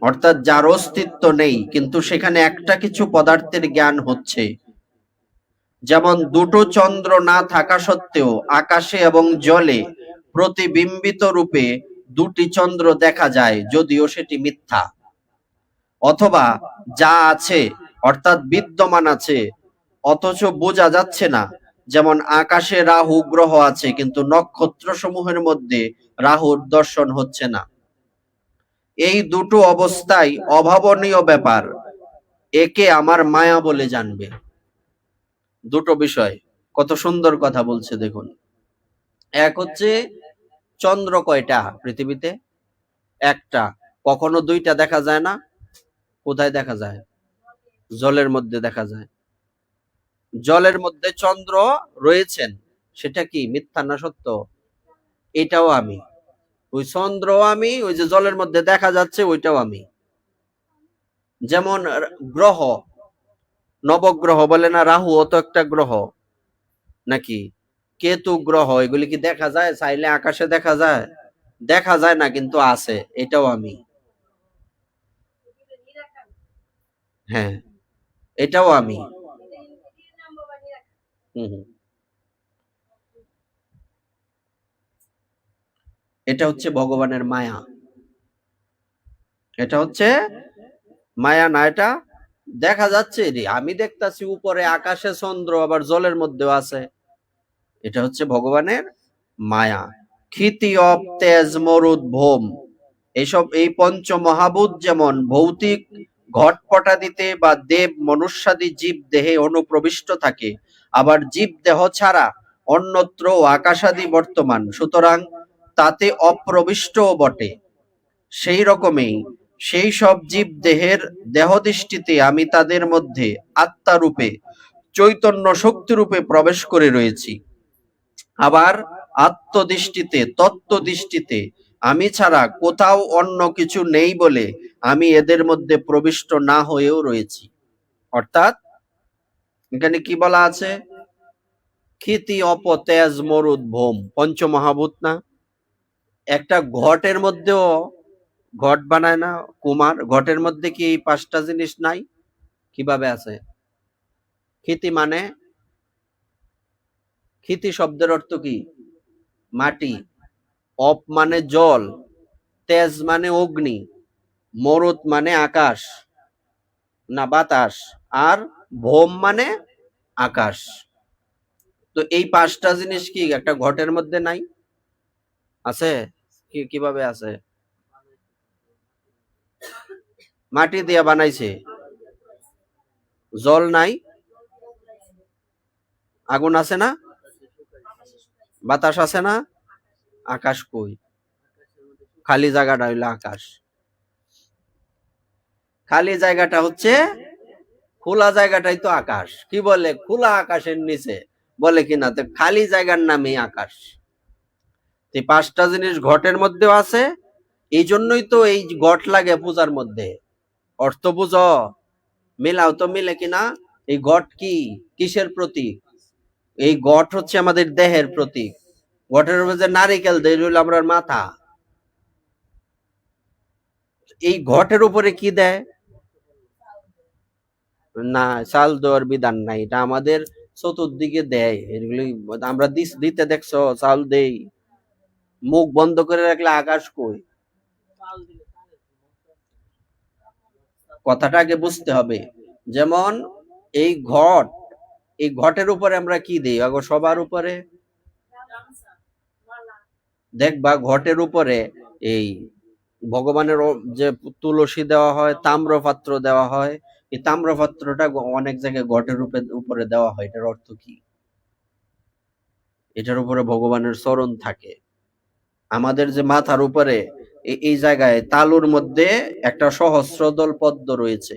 অর্থাৎ যার অস্তিত্ব নেই, কিন্তু সেখানে একটা কিছু পদার্থের জ্ঞান হচ্ছে। যেমন দুটো চন্দ্র না থাকা সত্ত্বেও আকাশে এবং জলে প্রতিবিম্বিত রূপে দুটি চন্দ্র দেখা যায়, যদিও সেটি মিথ্যা। অথবা যা আছে, অর্থাৎ বিদ্যমান আছে, অথচ বোঝা যাচ্ছে না। যেমন আকাশে রাহু গ্রহ আছে, কিন্তু নক্ষত্র সমূহের মধ্যে রাহুর দর্শন হচ্ছে না। এই দুটো অবস্থায় অভাবনীয় ব্যাপার, একে আমার মায়া বলে জানবে। দুটো বিষয়, কত সুন্দর কথা বলছে দেখুন। এক হচ্ছে চন্দ্র কয়টা পৃথিবীতে? একটা। কখনো দুইটা দেখা যায় না। কোথায় দেখা যায়? জলের মধ্যে দেখা যায়। জলের মধ্যে চন্দ্র রয়েছেন, সেটা কি মিথ্যা না সত্য? এটাও আমি। ওই চন্দ্র আমি, ওই যে জলের মধ্যে দেখা যাচ্ছে ওইটাও আমি। যেমন গ্রহ, নবগ্রহ বলে না, রাহুও তো একটা গ্রহ নাকি? কেতু গ্রহ, এগুলি কি দেখা যায়? চাইলে আকাশে দেখা যায়? দেখা যায় না, কিন্তু আছে, এটাও আমি। হ্যাঁ, এটাও আমি। এটা হচ্ছে ভগবানের মায়া। এটা হচ্ছে মায়া না, এটা দেখা যাচ্ছে রে, আমি দেখতাছি উপরে আকাশে চন্দ্র, আবার জলের মধ্যেও আছে। এটা হচ্ছে ভগবানের মায়া। ক্ষিতি অপ তেজ মরুদ ভোম, এইসব এই পঞ্চ মহাভূত যেমন ভৌতিক ঘটপটাদিতে বা দেব মনুষ্যাদি জীব দেহে অনুপ্রবিষ্ট থাকে, আবার জীব দেহ ছাড়া অন্যত্র আকাশাদি বর্তমান, সুতরাং তাতে অপ্রবিষ্টও বটে। সেই রকমই সেই সব জীব দেহের দেহদৃষ্টিতে আমি তাদের মধ্যে আত্মারূপে চৈতন্য শক্তিরূপে প্রবেশ করে রয়েছি। আবার আত্মদৃষ্টিতে, তত্ত্বদৃষ্টিতে আমি ছাড়া কোথাও অন্য কিছু নেই বলে আমি এদের মধ্যে প্রবিষ্ট না হয়েও রয়েছি। অর্থাৎ এখানে কি বলা আছে? ক্ষিতি অপ তেজ মরুদ ভোম, পঞ্চমহাভূত না? একটা ঘটের মধ্যেও, ঘট বানায় না কুমার, ঘটের মধ্যে কি এই পাঁচটা জিনিস নাই? কিভাবে আছে? ক্ষিতি মানে, ক্ষিতি শব্দের অর্থ কি? মাটি। অপ মানে জল, তেজ মানে অগ্নি, মরুত মানে আকাশ না বাতাস, আর ভোম মানে আকাশ। তো এই পাঁচটা জিনিস কি একটা ঘটের মধ্যে নাই? আছে। কিভাবে আছে? মাটি দিয়ে বানাইছে। জল নাই, আগুন আছে না, বাতাস আছে না, আকাশ কই? খালি জায়গাটা হইলো আকাশ। খালি জায়গাটা হচ্ছে, খোলা জায়গাটাই তো আকাশ। কি বলে? খোলা আকাশের নিচে বলে কিনা, তো খালি জায়গার নামে আকাশ। এই পাঁচটা জিনিস ঘটের মধ্যেও আছে। এই জন্যই তো এই ঘট লাগে পূজার মধ্যে। অর্থ বুঝো? মিলাও তো, মিলে কিনা? এই ঘট কি, কিসের প্রতীক? এই ঘট হচ্ছে আমাদের দেহের প্রতীক। ঘটের উপর যে নারিকেল দেয় হইল আমরা মাথা। এই ঘটের উপরে কি দেয়? না, চাল দেওয়ার বিধান নাই, এটা আমাদের চতুর্দিকে দেয়। এগুলি আমরা দিতে দেখছো? চাল দেই। মুখ বন্ধ করে রাখলে আকাশ কই? কথাটা আগে বুঝতে হবে। যেমন এই ঘট, এই ঘটের উপরে আমরা কি দিই? আগো সবার উপরে দেখবা ঘটের উপরে এই ভগবানের যে তুলসী দেওয়া হয়, তাম্রপাত্র দেওয়া হয়। এই তাম্রপাত্রটা অনেক জায়গায় ঘটের উপরে দেওয়া হয়। এটার অর্থ কি? এটার উপরে ভগবানের চরণ থাকে। আমাদের যে মাথার উপরে এই জায়গায় তালুর মধ্যে একটা সহস্রদল পদ্ম রয়েছে,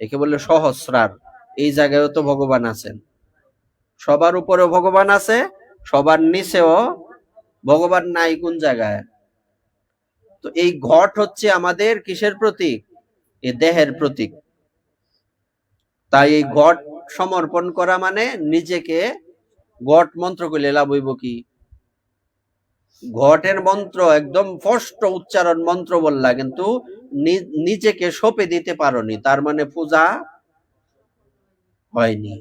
একে বলে সহস্রার। এই জায়গায়ও তো ভগবান আছেন। সবার উপরেও ভগবান আছে, সবার নিচেও ভগবান নাই কোন জায়গায়? তো এই ঘট হচ্ছে আমাদের কিসের প্রতীক? এই দেহের প্রতীক। তাই এই ঘট সমর্পণ করা মানে নিজেকে ঘট মন্ত্র করলে লাভ হইব কি? ঘটের মন্ত্র একদম স্পষ্ট উচ্চারণ মন্ত্র বললা, কিন্তু নিজেকে সঁপে দিতে পারোনি, তার মানে পূজা হয়নি।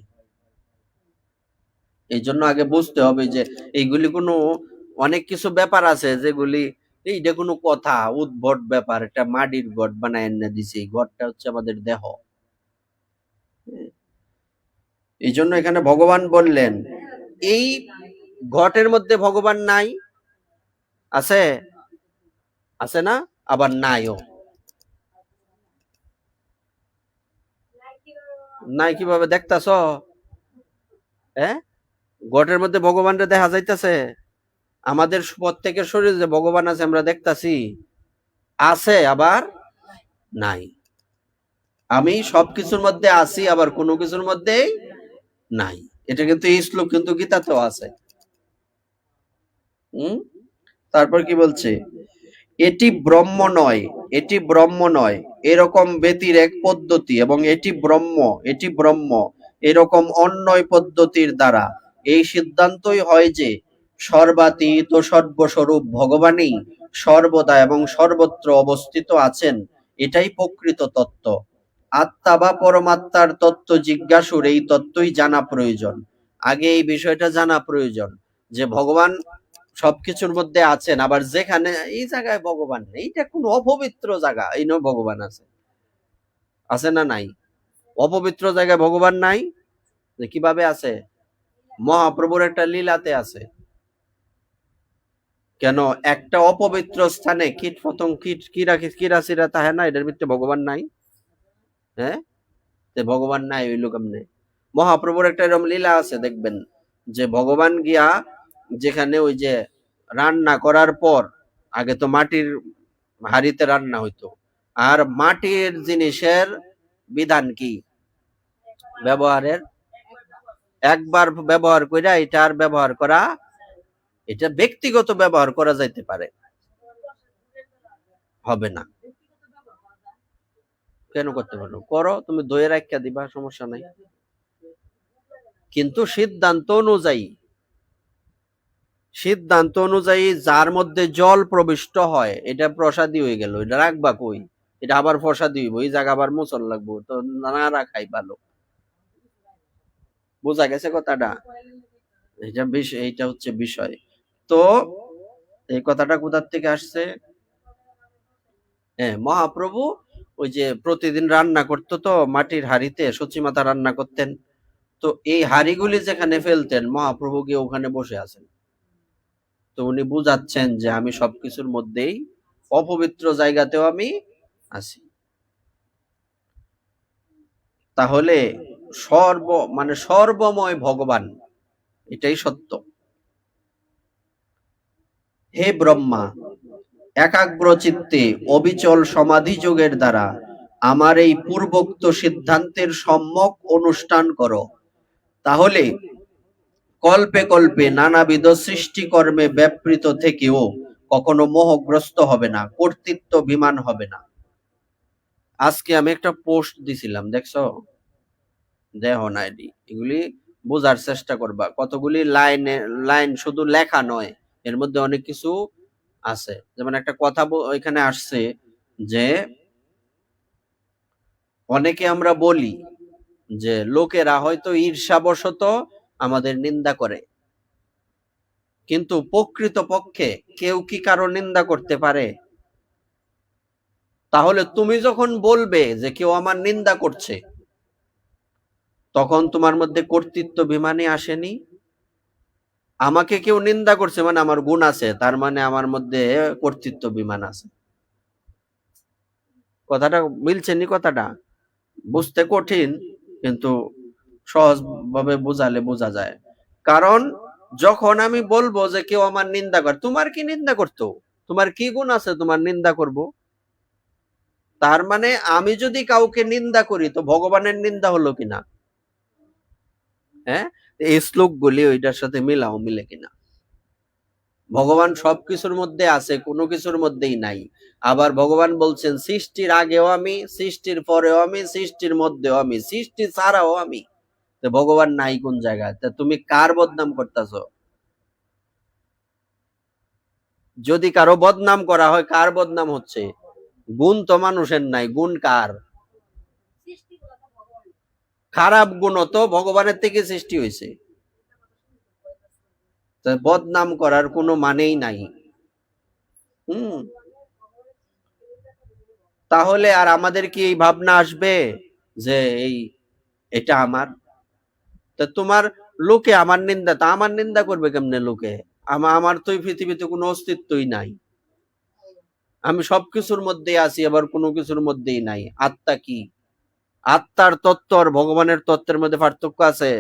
এই জন্য আগে বুঝতে হবে যে এইগুলি কোনো অনেক কিছু ব্যাপার আছে যেগুলি এইটা কোনো কথা উদ্ভট ব্যাপার। একটা মাটির ঘট বানায় এনে দিছে, এই ঘটটা হচ্ছে আমাদের দেহ। এই জন্য এখানে ভগবান বললেন এই ঘটের মধ্যে ভগবান নাই, আছে আছে না, আবার নাইও নাই। কিভাবে দেখতাছ? হ্যাঁ, ঘটের মধ্যে ভগবানটা দেখা যাইতাছে? আমাদের প্রত্যেকের শরীরে যে ভগবান আছে আমরা দেখতাছি, আছে আবার নাই। আমি সবকিছুর মধ্যে আছি, আবার কোনো কিছুর মধ্যেই নাই। এটা কিন্তু এই শ্লোক কিন্তু গীতাতেও আছে। তারপর কি বলছে? এটি ব্রহ্ম নয়, এটি ব্রহ্ম নয় এরকম ব্যতির এক পদ্ধতি, এবং এটি ব্রহ্ম এরকম অন্যয় পদ্ধতির দ্বারা এই সিদ্ধান্তই হয় যে সর্বাতীত সর্বস্বরূপ ভগবানই সর্বদা এবং সর্বত্র অবস্থিত আছেন। এটাই প্রকৃত তত্ত্ব। আত্মা বা পরমাত্মার তত্ত্ব জিজ্ঞাসুর এই তত্ত্বই জানা প্রয়োজন। আগে এই বিষয়টা জানা প্রয়োজন যে ভগবান সবকিছুর মধ্যে আছেন, আবার যেখানে এই জায়গায় ভগবান নেই, এইটা কোন অপবিত্র জায়গা, এই নয় ভগবান আছে। আছে না নাই? অপবিত্র জায়গায় ভগবান নাই? কিভাবে আছে? মহাপ্রভুর একটা লীলাতে আছে। কেন একটা অপবিত্র স্থানে কীট পতঙ্গ কিরাসিরা তাহে না, এটার ভিতরে ভগবান নাই? হ্যাঁ, ভগবান নাই ওই লোক আমনে। মহাপ্রভুর একটা এরকম লীলা আছে, দেখবেন যে ভগবান গিয়া যেখানে ওই যে রান্না করার পর, আগে তো মাটির হাড়িতে রান্না হইতো, আর মাটির জিনিসের বিধান কি? ব্যবহারের একবার ব্যবহার কইরা এটা আর ব্যবহার করা, এটা ব্যক্তিগত ব্যবহার করা যাইতে পারে, হবে না। কেন করতে পারো? করো, তুমি দইয়ে রাখিয়া দিবা, সমস্যা নাই। কিন্তু সিদ্ধান্ত অনুযায়ী যার মধ্যে জল প্রবিষ্ট হয় এটা প্রসাদী হয়ে গেল, এটা রাখবা কই? এটা আবার প্রসাদী হইব, এই জায়গা আবার মোচন লাগবো, তো না রাখাই ভালো। বোঝা গেছে কথাটা? এইটা হচ্ছে বিষয়। তো এই কথাটা কোথার থেকে আসছে? হ্যাঁ, মহাপ্রভু ওই যে প্রতিদিন রান্না করতো তো মাটির হাড়িতে, সচিমাতা রান্না করতেন, তো এই হাড়িগুলি যেখানে ফেলতেন মহাপ্রভু গিয়ে ওখানে বসে আছেন। তো উনি বুঝাচ্ছেন যে আমি সবকিছুর মধ্যেই, অপবিত্র জায়গাতেও আমি আছি। তাহলে সর্বময় ভগবান, এটাই সত্য। হে ব্রহ্মা, একাগ্র চিত্তে অবিচল সমাধি যোগের দ্বারা আমার এই পূর্বোক্ত সিদ্ধান্তের সম্যক অনুষ্ঠান করো। তাহলে কল্পে কল্পে নানাবিধ সৃষ্টিকর্মে ব্যাপৃত থেকেও কখনো মোহগ্রস্ত হবে না, কর্তৃত্ব বিমান হবে না। আজকে আমি একটা পোস্ট দিছিলাম, দেখছো? দেহ নাইডি, এগুলি বোঝার চেষ্টা করবা। কতগুলি লাইন শুধু লেখা নয়, এর মধ্যে অনেক কিছু আছে। যেমন একটা কথা এখানে আসছে যে অনেকে আমরা বলি যে লোকেরা হয়তো ঈর্ষাবশত আমাদের নিন্দা করে, কিন্তু প্রকৃত পক্ষে কেউ কি কারো নিন্দা করতে পারে? তাহলে তুমি যখন বলবে যে কেউ আমার নিন্দা করছে, তখন তোমার মধ্যে কর্তৃত্ব বিমানে আসেনি? আমাকে কেউ নিন্দা করছে মানে আমার গুণ আছে, তার মানে আমার মধ্যে কর্তৃত্ব বিমান আছে। কথাটা মিলছে নি? কথাটা বুঝতে কঠিন, কিন্তু সহজ ভাবে বুঝালে বোঝা যায়। কারণ যখন আমি বলবো যে কেউ আমার নিন্দা করে, তোমার কি নিন্দা করতো? তোমার কি গুণ আছে তোমার নিন্দা করব? তার মানে আমি যদি কাউকে নিন্দা করি তো ভগবানের নিন্দা হলো কিনা? হ্যাঁ, এই শ্লোকগুলি ওইটার সাথে মিলে কিনা? ভগবান সবকিছুর মধ্যে আছে, কোনো কিছুর মধ্যেই নাই। আবার ভগবান বলছেন সৃষ্টির আগেও আমি, সৃষ্টির পরেও আমি, সৃষ্টির মধ্যেও আমি, সৃষ্টি ছাড়াও আমি। তো ভগবান নাই কোন জায়গায়? তা তুমি কার বদনাম করতেছ? যদি কারো বদনাম করা হয়, কার বদনাম হচ্ছে? গুণ তো মানুষের নাই, গুণ কার? খারাপ গুণ তো ভগবানের থেকে সৃষ্টি হয়েছে। বদনাম করার কোনো মানেই নাই। হুম তাহলে আর আমাদের কি এই ভাবনা আসবে যে এটা আমার? তা তোমার লোকে আমার নিন্দা, তা আমার নিন্দা করবে কেমনে লোকে? আমার তো এই পৃথিবীতে কোনো অস্তিত্বই নাই। আমি সবকিছুর মধ্যেই আছি, আবার কোনো কিছুর মধ্যেই নাই। আত্মা কি? আত্মার তত্ত্ব আর ভগবানের তত্ত্বের মধ্যে পার্থক্য আছে।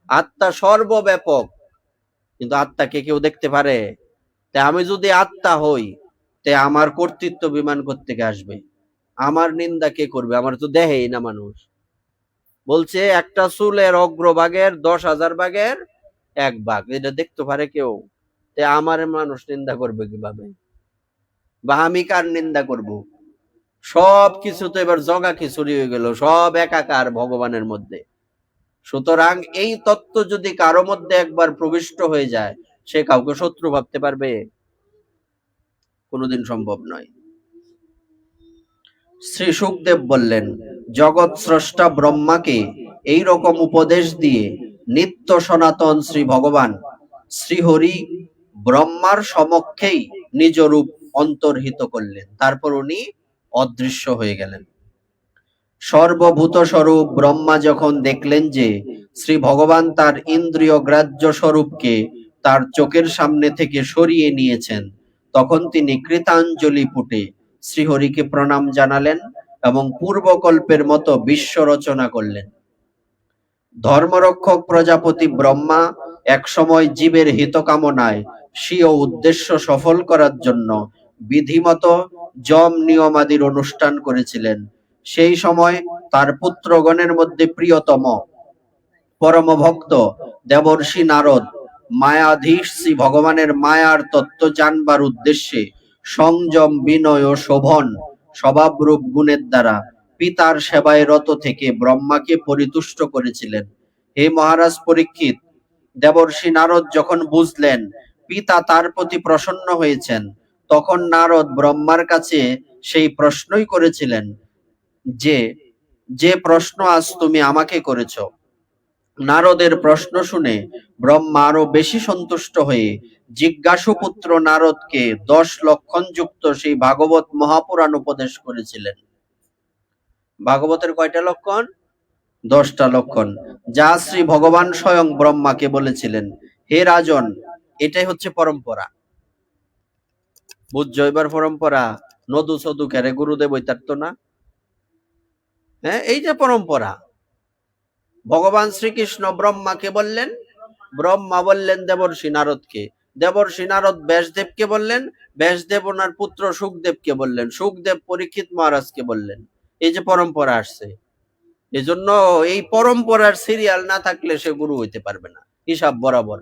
আত্মা সর্বব্যাপক, কিন্তু আত্মাকে কেউ দেখতে পারে? তা আমি যদি আত্মা হই, তে আমার কর্তৃত্ব বিমান থেকে আসবে? আমার নিন্দা কে করবে? আমার তো দেহেই না মানুষ। বলছে একটা চুলের অগ্রভাগের 10,000 ভাগের 1 ভাগ, এটা দেখতে পারে কেউ? তে আমার মানুষ নিন্দা করবে কিভাবে? বা আমি কার নিন্দা করব? সব কিছু তো এবার জগা খিচুড়ি হয়ে গেল, সব একাকার ভগবানের মধ্যে। সুতরাং এই তত্ত্ব যদি কারো মধ্যে একবার প্রবিষ্ট হয়ে যায়, সে কাউকে শত্রু ভাবতে পারবে? কোনোদিন সম্ভব নয়। শ্রী সুখদেব বললেন, জগৎ স্রষ্টা ব্রহ্মাকে এই রকম উপদেশ দিয়ে নিত্য সনাতন শ্রী ভগবান শ্রীহরি ব্রহ্মার সমক্ষেই নিজ রূপ অন্তর্হিত করলেন। তারপর উনি অদৃশ্য হয়ে গেলেন। সর্বভূত স্বরূপ ব্রহ্মা যখন দেখলেন যে শ্রী ভগবান তার ইন্দ্রিয় গ্রাহ্য স্বরূপকে তার চোখের সামনে থেকে সরিয়ে নিয়েছেন, তখন তিনি কৃতাঞ্জলি পুটে শ্রীহরিকে প্রণাম জানালেন এবং পূর্বকল্পের মতো বিশ্ব রচনা করলেন। ধর্মরক্ষক প্রজাপতি ব্রহ্মা একসময় জীবের হিত কামনায় স্বীয় উদ্দেশ্য সফল করার জন্য বিধিমতো যম নিয়মাদির অনুষ্ঠান করেছিলেন। সেই সময় তার পুত্রগণের মধ্যে প্রিয়তম পরম ভক্ত দেবর্ষি নারদ মায়াধীশ শ্রী ভগবানের মায়ার তত্ত্ব জানবার উদ্দেশ্যে সংযম, বিনয় ও শোভন স্বভাবরূপ গুণের দ্বারা পিতার সেবায় রত থেকে ব্রহ্মাকে পরিতুষ্ট করেছিলেন। হে মহারাজ পরীক্ষিত, দেবর্ষি নারদ যখন বুঝলেন পিতা তার প্রতি প্রসন্ন হয়েছেন, তখন নারদ ব্রহ্মার কাছে সেই প্রশ্নই করেছিলেন যে যে প্রশ্ন আজ তুমি আমাকে করেছ। নারদের প্রশ্ন শুনে ব্রহ্মা আরো বেশি সন্তুষ্ট হয়ে জিজ্ঞাসু পুত্র নারদকে 10 লক্ষণ যুক্ত সেই ভাগবত মহাপুরাণ উপদেশ করেছিলেন। ভাগবতের কয়টা লক্ষণ? 10টা লক্ষণ, যা শ্রী ভগবান স্বয়ং ব্রহ্মাকে বলেছিলেন, হে রাজন, এটাই হচ্ছে পরম্পরা। বুঝছো এবার পরম্পরা? নদু সদু কেরে গুরুদেব বৈতার্থ না? হ্যাঁ, এই যে পরম্পরা। ভগবান শ্রীকৃষ্ণ ব্রহ্মাকে বললেন, ব্রহ্মা বললেন দেবর্ষি নারদকে, দেবর্ষি নারদ ব্যাসদেবকে বললেন, ব্যাসদেব ওনার পুত্র সুখদেবকে বললেন, সুখদেব পরীক্ষিত মহারাজকে বললেন। এই যে পরম্পরা আসছে, এজন্য এই পরম্পরার সিরিয়াল না থাকলে সে গুরু হইতে পারবে না হিসাব বরাবর।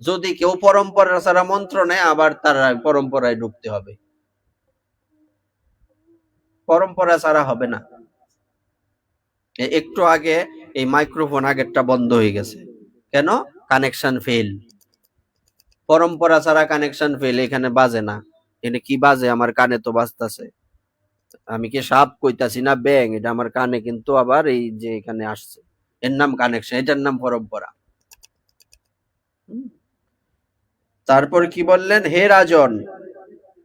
যদি কেউ পরম্পরা ছাড়া মন্ত্র নেয়, আবার তার পরম্পরায় ঢুকতে হবে। পরম্পরা ছাড়া হবে না। একটু আগে এই মাইক্রোফোন আগেরটা বন্ধ হয়ে গেছে কেন? Connection fail. পরম্পরা ছাড়া কানেকশন ফেল। এখানে বাজে না। এখানে কি বাজে? আমার কানে তো বাজতাছে। আমি কি সাপ কইতাছি না ব্যাং? এটা আমার কানে কিন্তু আবার এই যে এখানে আসছে, এর নাম কানেকশন, এটার নাম পরম্পরা। তারপর কি বললেন? হে রাজন,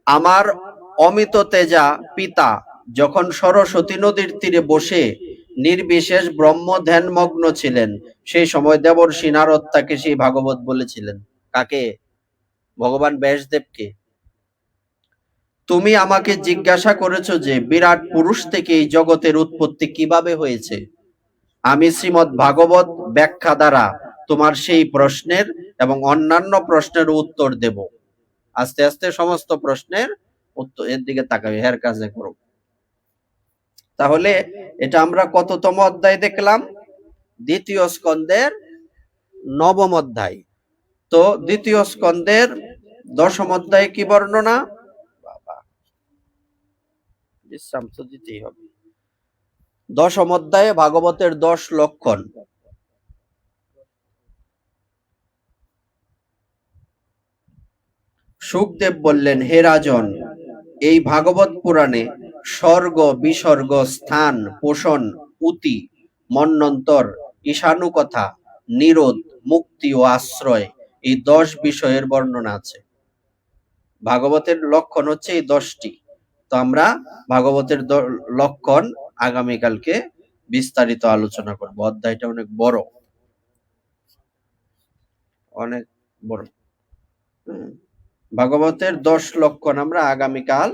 আমার অমিত তেজা পিতা যখন সরস্বতী নদীর তীরে বসে নির্বিশেষ ব্রহ্ম ধ্যানমগ্ন ছিলেন, সেই সময় দেবর্ষি নারদ তাকে সেই ভাগবত বলেছিলেন। কাকে? ভগবান ব্যাসদেবকে। তুমি আমাকে জিজ্ঞাসা করেছো যে বিরাট পুরুষ থেকে এই জগতের উৎপত্তি কিভাবে হয়েছে। আমি শ্রীমৎ ভাগবত ব্যাখ্যা দ্বারা তোমার সেই প্রশ্নের এবং অন্যান্য প্রশ্নের উত্তর দেব। আস্তে আস্তে সমস্ত প্রশ্নের উত্তর এর দিকে তাকাবে, হের কাজে করো। তাহলে এটা আমরা কততম অধ্যায় দেখলাম? দ্বিতীয় স্কন্ধের 9ম অধ্যায়। তো দ্বিতীয় স্কন্ধের 10ম অধ্যায়ে কি বর্ণনা? বিশ্রাম তো দিতেই হবে। 10ম অধ্যায়ে ভাগবতের 10 লক্ষণ। শুকদেব বললেন, হে রাজন, এই ভাগবত পুরাণে স্বর্গ, বিসর্গ, স্থান, পোষণ, উতি, মন্বন্তর, ঈশানুকথা, নিরোধ, মুক্তি ও আশ্রয়, এই 10 বিষয়ের বর্ণনা আছে। ভাগবতের লক্ষণ হচ্ছে এই 10টি। তো আমরা ভাগবতের লক্ষণ আগামীকালকে বিস্তারিত আলোচনা করব। অধ্যায়টা অনেক বড়, অনেক বড়। ভাগবতের 10 লক্ষণ আমরা আগামীকাল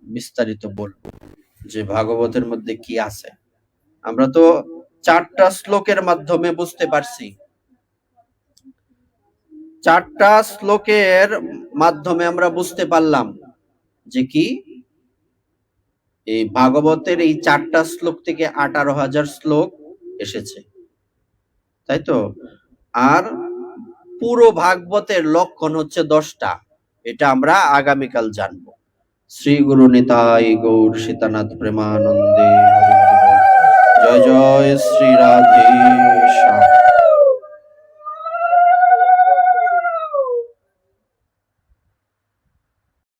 বিস্তারিত বলব, যে ভাগবতের মধ্যে কি আছে। আমরা তো 4টা শ্লোকের মাধ্যমে বুঝতে পারছি। 4টা শ্লোকের মাধ্যমে আমরা বুঝতে পারলাম যে কি এই ভাগবতের এই 4টা শ্লোক থেকে 18,000 শ্লোক এসেছে, তাই তো। আর পুরো ভাগবতের লক্ষণ হচ্ছে 10টা। এটা আমরা আগামীকাল জানবো। শ্রী গুরু নিতাই গৌর সীতানাথ প্রেমানন্দে। জয় জয় শ্রী রাধে শ্যাম।